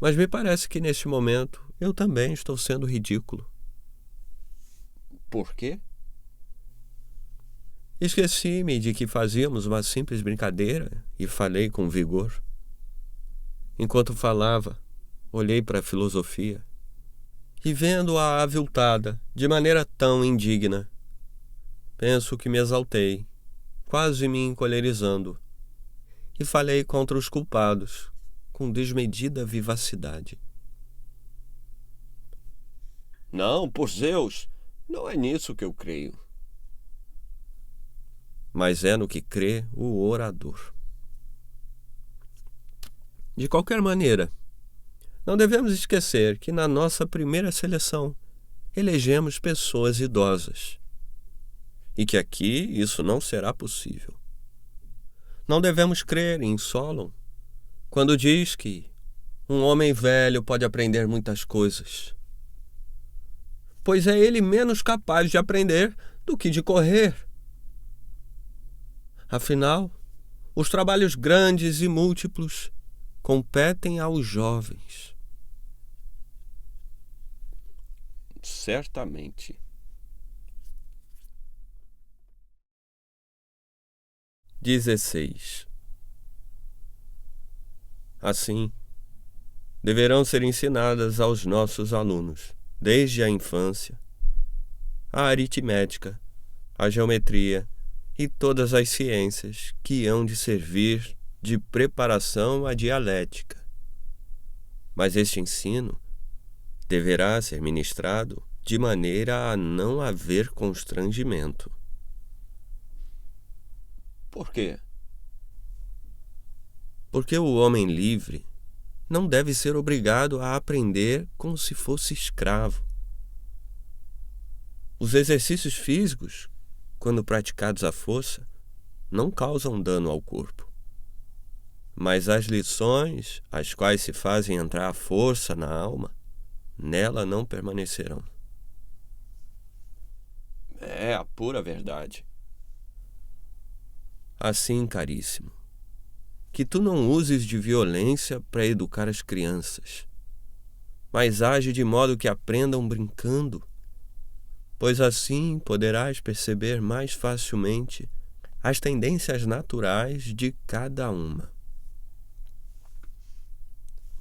Mas me parece que neste momento eu também estou sendo ridículo. Por quê? Esqueci-me de que fazíamos uma simples brincadeira e falei com vigor. Enquanto falava, olhei para a filosofia e, vendo-a aviltada de maneira tão indigna, penso que me exaltei, quase me encolerizando, e falei contra os culpados com desmedida vivacidade. Não, por Zeus, não é nisso que eu creio. Mas é no que crê o orador. De qualquer maneira, não devemos esquecer que na nossa primeira seleção elegemos pessoas idosas e que aqui isso não será possível. Não devemos crer em Solon quando diz que um homem velho pode aprender muitas coisas, pois é ele menos capaz de aprender do que de correr. Afinal, os trabalhos grandes e múltiplos competem aos jovens. Certamente. XVI. Assim, deverão ser ensinadas aos nossos alunos, desde a infância, a aritmética, a geometria e todas as ciências que hão de servir de preparação à dialética. Mas este ensino deverá ser ministrado de maneira a não haver constrangimento. Por quê? Porque o homem livre não deve ser obrigado a aprender como se fosse escravo. Os exercícios físicos, quando praticados à força, não causam dano ao corpo. Mas as lições, às quais se fazem entrar a força na alma, nela não permanecerão. É a pura verdade. Assim, caríssimo, que tu não uses de violência para educar as crianças, mas age de modo que aprendam brincando, pois assim poderás perceber mais facilmente as tendências naturais de cada uma.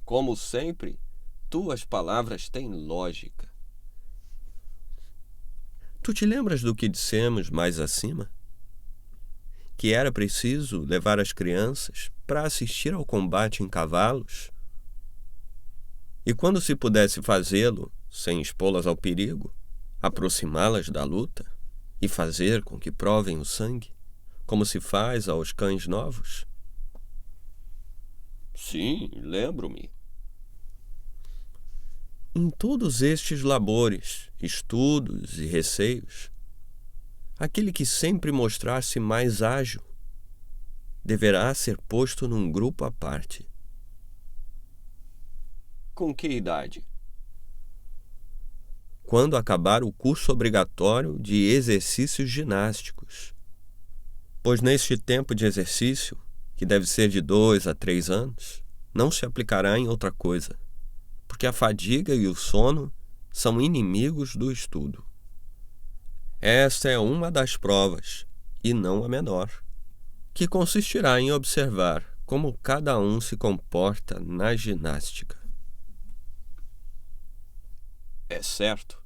Como sempre, tuas palavras têm lógica. Tu te lembras do que dissemos mais acima? Que era preciso levar as crianças para assistir ao combate em cavalos? E quando se pudesse fazê-lo, sem expô-las ao perigo, aproximá-las da luta e fazer com que provem o sangue, como se faz aos cães novos? Sim, lembro-me. Em todos estes labores, estudos e receios, aquele que sempre mostrar-se mais ágil deverá ser posto num grupo à parte. Com que idade? Quando acabar o curso obrigatório de exercícios ginásticos, pois neste tempo de exercício, que deve ser de 2 a 3 anos, não se aplicará em outra coisa, porque a fadiga e o sono são inimigos do estudo. Esta é uma das provas, e não a menor, que consistirá em observar como cada um se comporta na ginástica. É certo.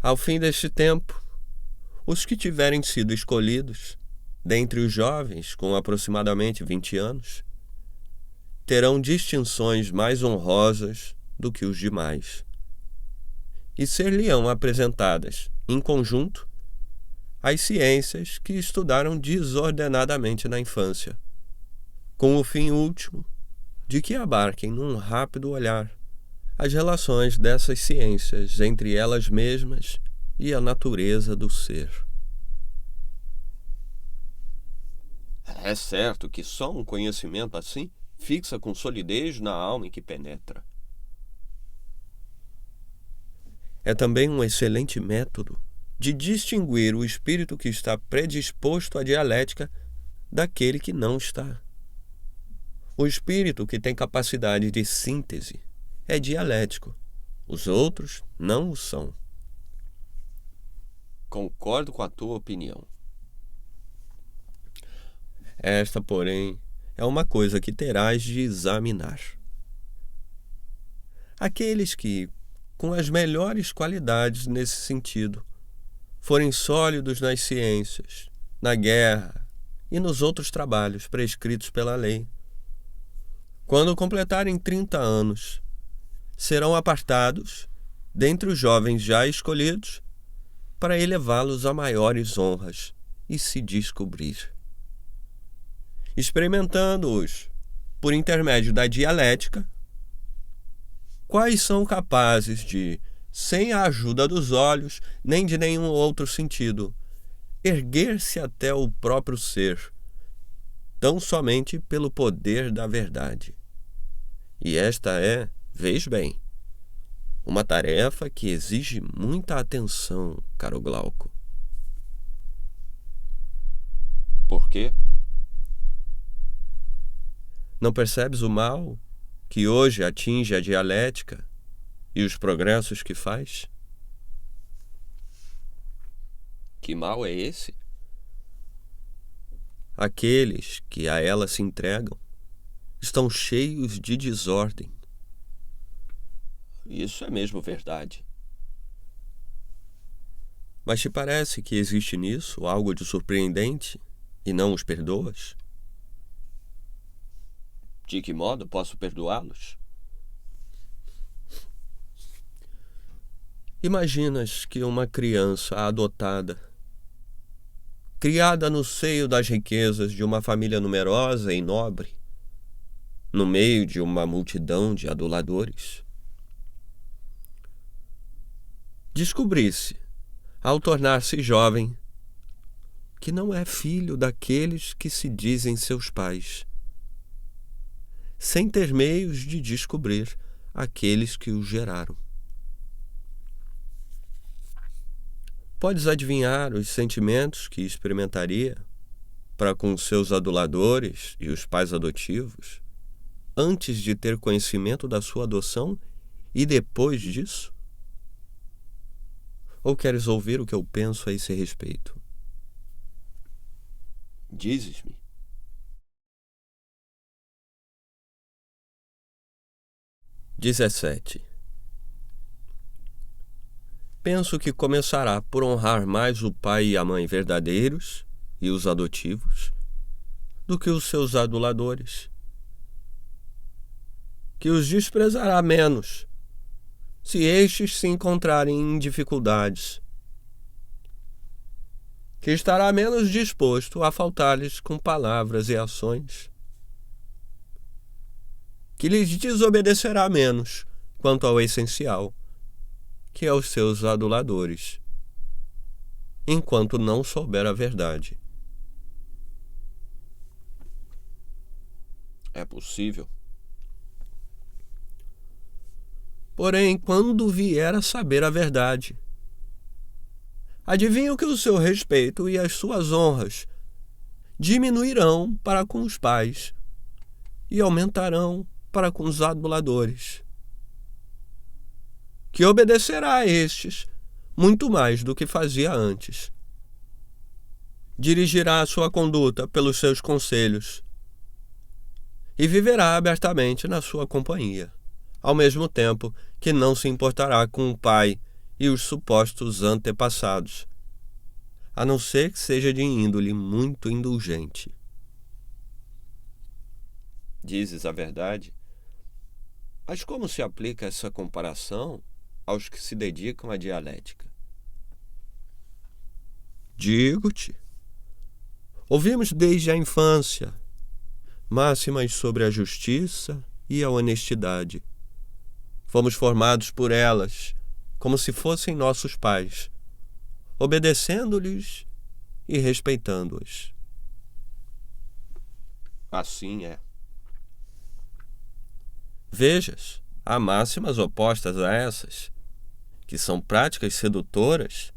Ao fim deste tempo, os que tiverem sido escolhidos, dentre os jovens com aproximadamente 20 anos, terão distinções mais honrosas do que os demais, e ser-lhe-ão apresentadas, em conjunto, as ciências que estudaram desordenadamente na infância, com o fim último de que abarquem num rápido olhar as relações dessas ciências entre elas mesmas e a natureza do ser. É certo que só um conhecimento assim fixa com solidez na alma em que penetra. É também um excelente método de distinguir o espírito que está predisposto à dialética daquele que não está. O espírito que tem capacidade de síntese é dialético, os outros não o são. Concordo com a tua opinião. Esta, porém, é uma coisa que terás de examinar. Aqueles que, com as melhores qualidades nesse sentido, forem sólidos nas ciências, na guerra e nos outros trabalhos prescritos pela lei, quando completarem 30 anos, serão apartados dentre os jovens já escolhidos para elevá-los a maiores honras e se descobrir. Experimentando-os por intermédio da dialética, quais são capazes de, sem a ajuda dos olhos nem de nenhum outro sentido, erguer-se até o próprio ser, tão somente pelo poder da verdade. E esta é, vês bem, uma tarefa que exige muita atenção, caro Glauco. Por quê? Não percebes o mal que hoje atinge a dialética e os progressos que faz? Que mal é esse? Aqueles que a ela se entregam estão cheios de desordem. Isso é mesmo verdade. Mas te parece que existe nisso algo de surpreendente e não os perdoas? De que modo posso perdoá-los? Imaginas que uma criança adotada, criada no seio das riquezas de uma família numerosa e nobre, no meio de uma multidão de aduladores, descobrisse, ao tornar-se jovem, que não é filho daqueles que se dizem seus pais, sem ter meios de descobrir aqueles que o geraram. Podes adivinhar os sentimentos que experimentaria para com seus aduladores e os pais adotivos, antes de ter conhecimento da sua adoção e depois disso? Ou queres ouvir o que eu penso a esse respeito? Dizes-me. XVII. Penso que começará por honrar mais o pai e a mãe verdadeiros e os adotivos do que os seus aduladores, que os desprezará menos se estes se encontrarem em dificuldades, que estará menos disposto a faltar-lhes com palavras e ações, que lhes desobedecerá menos quanto ao essencial, que aos seus aduladores, enquanto não souber a verdade. É possível. Porém, quando vier a saber a verdade, adivinho que o seu respeito e as suas honras diminuirão para com os pais e aumentarão para com os aduladores, que obedecerá a estes muito mais do que fazia antes. Dirigirá a sua conduta pelos seus conselhos e viverá abertamente na sua companhia, ao mesmo tempo que não se importará com o pai e os supostos antepassados, a não ser que seja de índole muito indulgente. Dizes a verdade. Mas como se aplica essa comparação aos que se dedicam à dialética? Digo-te, ouvimos desde a infância máximas sobre a justiça e a honestidade. Fomos formados por elas, como se fossem nossos pais, obedecendo-lhes e respeitando-as. Assim é. Vejas, há máximas opostas a essas, que são práticas sedutoras,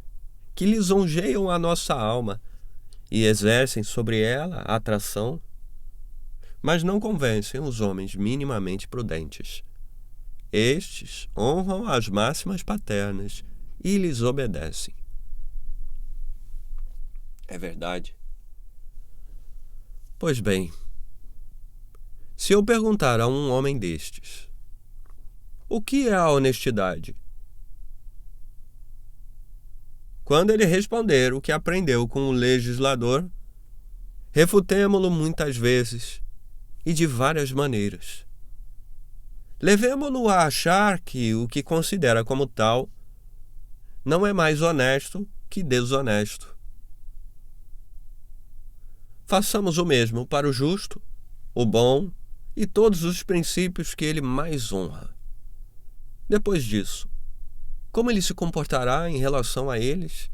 que lisonjeiam a nossa alma e exercem sobre ela atração, mas não convencem os homens minimamente prudentes. Estes honram as máximas paternas e lhes obedecem. É verdade? Pois bem, se eu perguntar a um homem destes, o que é a honestidade? Quando ele responder o que aprendeu com o legislador, refutemo-lo muitas vezes e de várias maneiras. Levemo-no a achar que o que considera como tal não é mais honesto que desonesto. Façamos o mesmo para o justo, o bom e todos os princípios que ele mais honra. Depois disso, como ele se comportará em relação a eles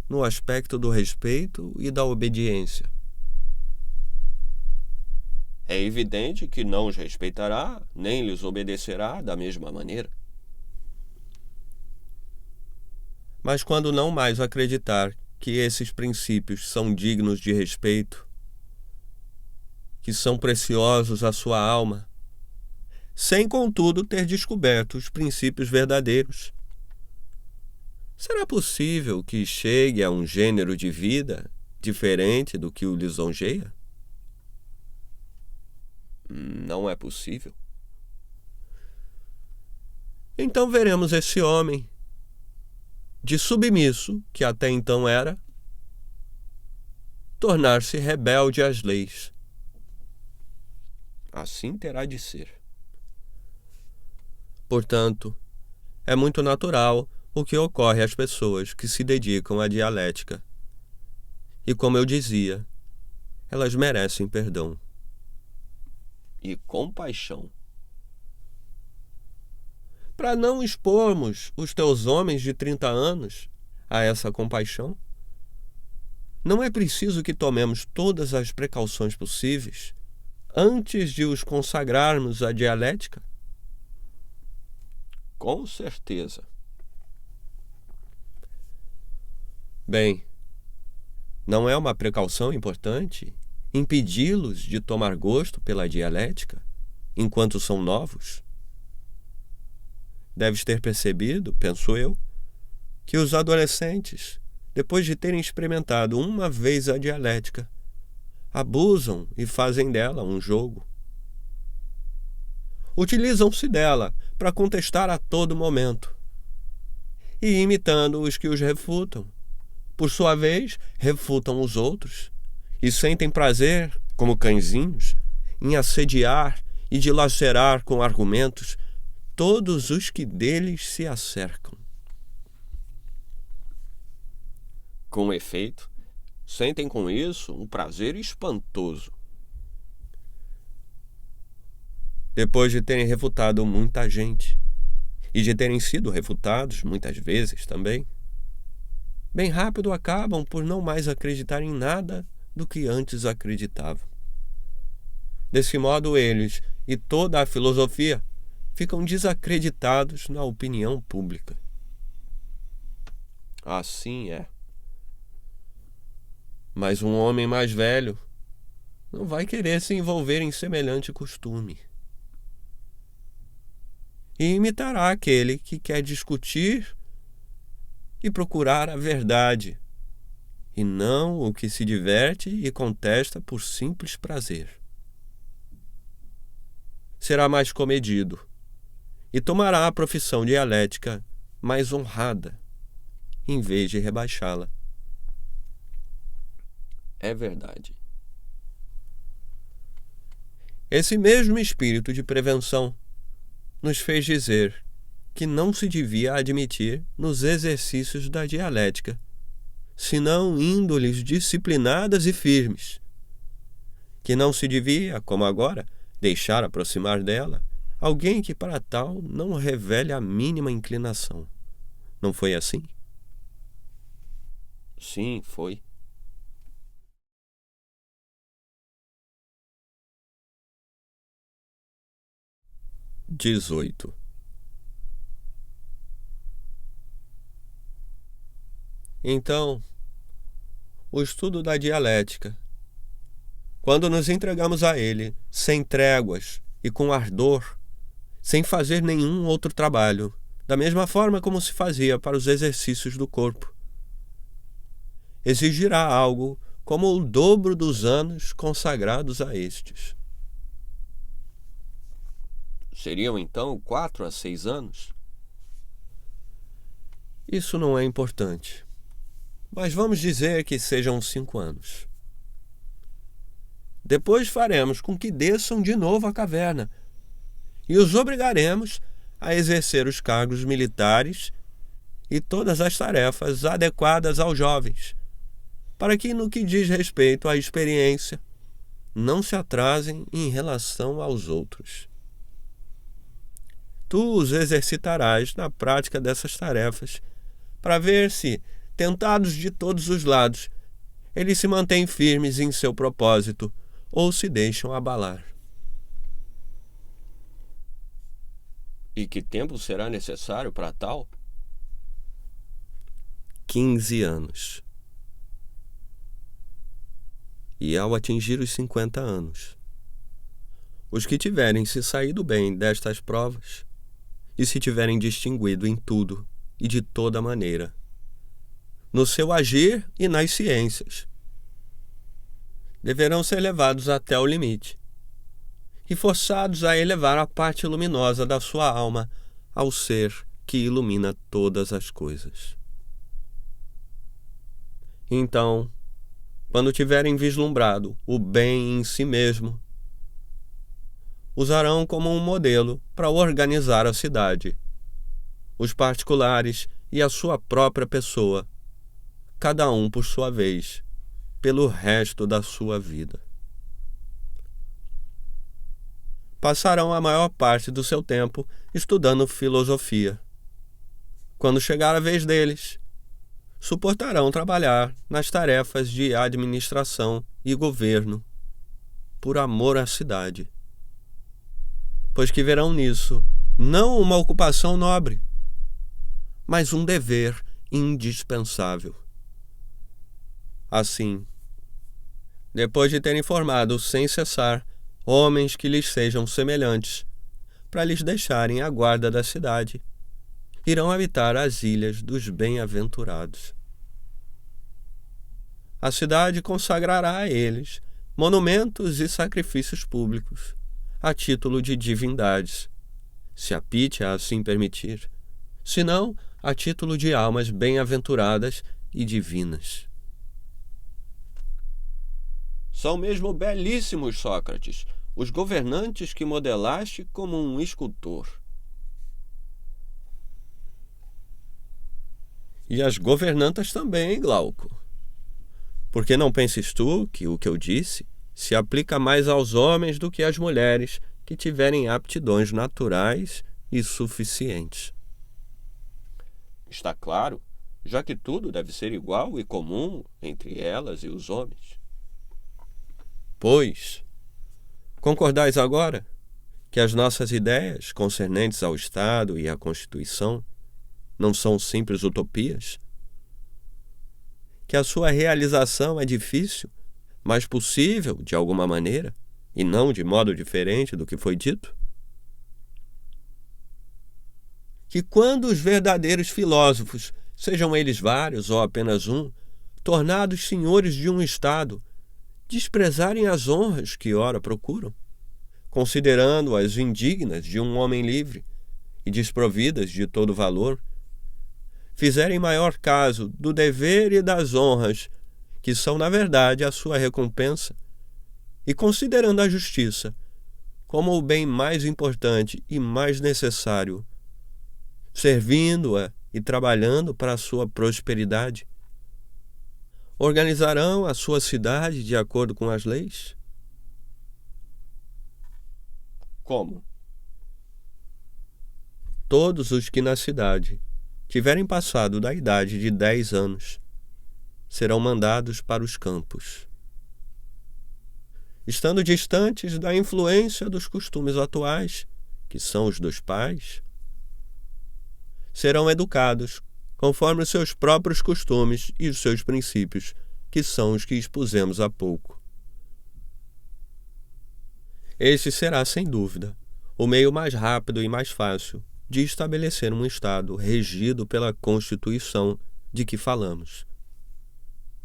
no aspecto do respeito e da obediência? É evidente que não os respeitará, nem lhes obedecerá da mesma maneira. Mas quando não mais acreditar que esses princípios são dignos de respeito, que são preciosos à sua alma, sem contudo ter descoberto os princípios verdadeiros, será possível que chegue a um gênero de vida diferente do que o lisonjeia? Não é possível. Então veremos esse homem, de submisso que até então era, tornar-se rebelde às leis. Assim terá de ser. Portanto, é muito natural o que ocorre às pessoas que se dedicam à dialética. E como eu dizia, elas merecem perdão. E compaixão. Para não expormos os teus homens de 30 anos a essa compaixão, não é preciso que tomemos todas as precauções possíveis antes de os consagrarmos à dialética? Com certeza. Bem, não é uma precaução importante impedi-los de tomar gosto pela dialética enquanto são novos? Deves ter percebido, penso eu, que os adolescentes, depois de terem experimentado uma vez a dialética, abusam e fazem dela um jogo. Utilizam-se dela para contestar a todo momento e, imitando os que os refutam, por sua vez, refutam os outros e sentem prazer, como cãezinhos, em assediar e dilacerar com argumentos todos os que deles se acercam. Com efeito, sentem com isso um prazer espantoso. Depois de terem refutado muita gente, e de terem sido refutados muitas vezes também, bem rápido acabam por não mais acreditar em nada do que antes acreditavam. Desse modo, eles e toda a filosofia ficam desacreditados na opinião pública. Assim é. Mas um homem mais velho não vai querer se envolver em semelhante costume. E imitará aquele que quer discutir e procurar a verdade, e não o que se diverte e contesta por simples prazer. Será mais comedido e tomará a profissão dialética mais honrada, em vez de rebaixá-la. É verdade. Esse mesmo espírito de prevenção nos fez dizer que não se devia admitir nos exercícios da dialética, senão índoles disciplinadas e firmes, que não se devia, como agora, deixar aproximar dela alguém que para tal não revele a mínima inclinação. Não foi assim? Sim, foi. XVIII. Então, o estudo da dialética, quando nos entregamos a ele, sem tréguas e com ardor, sem fazer nenhum outro trabalho, da mesma forma como se fazia para os exercícios do corpo, exigirá algo como o dobro dos anos consagrados a estes. Seriam então 4 a 6 anos? Isso não é importante, mas vamos dizer que sejam 5 anos. Depois faremos com que desçam de novo à caverna e os obrigaremos a exercer os cargos militares e todas as tarefas adequadas aos jovens, para que, no que diz respeito à experiência, não se atrasem em relação aos outros. Tu os exercitarás na prática dessas tarefas, para ver se, tentados de todos os lados, eles se mantêm firmes em seu propósito ou se deixam abalar. E que tempo será necessário para tal? 15 anos. E ao atingir os 50 anos, os que tiverem se saído bem destas provas, e se tiverem distinguido em tudo e de toda maneira, no seu agir e nas ciências, deverão ser levados até o limite e forçados a elevar a parte luminosa da sua alma ao ser que ilumina todas as coisas. Então, quando tiverem vislumbrado o bem em si mesmo, usarão como um modelo para organizar a cidade, os particulares e a sua própria pessoa, cada um por sua vez, pelo resto da sua vida. Passarão a maior parte do seu tempo estudando filosofia. Quando chegar a vez deles, suportarão trabalhar nas tarefas de administração e governo, por amor à cidade, pois que verão nisso não uma ocupação nobre, mas um dever indispensável. Assim, depois de terem formado sem cessar homens que lhes sejam semelhantes, para lhes deixarem a guarda da cidade, irão habitar as ilhas dos bem-aventurados. A cidade consagrará a eles monumentos e sacrifícios públicos, a título de divindades, se a Pítia assim permitir, senão a título de almas bem-aventuradas e divinas. São mesmo belíssimos, Sócrates, os governantes que modelaste como um escultor. E as governantas também, Glauco. Porque não penses tu que o que eu disse se aplica mais aos homens do que às mulheres que tiverem aptidões naturais e suficientes? Está claro, já que tudo deve ser igual e comum entre elas e os homens. Pois, concordais agora que as nossas ideias concernentes ao Estado e à Constituição não são simples utopias? Que a sua realização é difícil, mas possível de alguma maneira, e não de modo diferente do que foi dito? Que quando os verdadeiros filósofos, sejam eles vários ou apenas um, tornados senhores de um Estado, desprezarem as honras que ora procuram, considerando-as indignas de um homem livre e desprovidas de todo valor, fizerem maior caso do dever e das honras, que são, na verdade, a sua recompensa, e considerando a justiça como o bem mais importante e mais necessário, servindo-a e trabalhando para a sua prosperidade, organizarão a sua cidade de acordo com as leis? Como? Todos os que na cidade tiverem passado da idade de 10 anos serão mandados para os campos. Estando distantes da influência dos costumes atuais, que são os dos pais, serão educados conforme os seus próprios costumes e os seus princípios, que são os que expusemos há pouco. Este será, sem dúvida, o meio mais rápido e mais fácil de estabelecer um Estado regido pela Constituição de que falamos,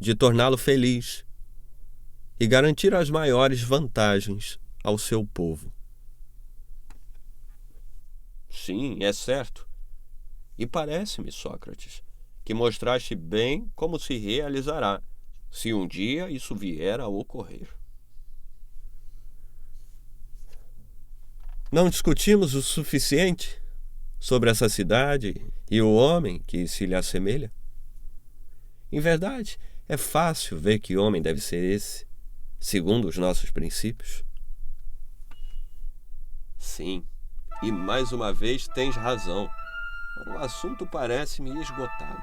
de torná-lo feliz e garantir as maiores vantagens ao seu povo. Sim, é certo. E parece-me, Sócrates, que mostraste bem como se realizará, se um dia isso vier a ocorrer. Não discutimos o suficiente sobre essa cidade e o homem que se lhe assemelha? Em verdade, é fácil ver que homem deve ser esse, segundo os nossos princípios. Sim, e mais uma vez tens razão. O assunto parece-me esgotado.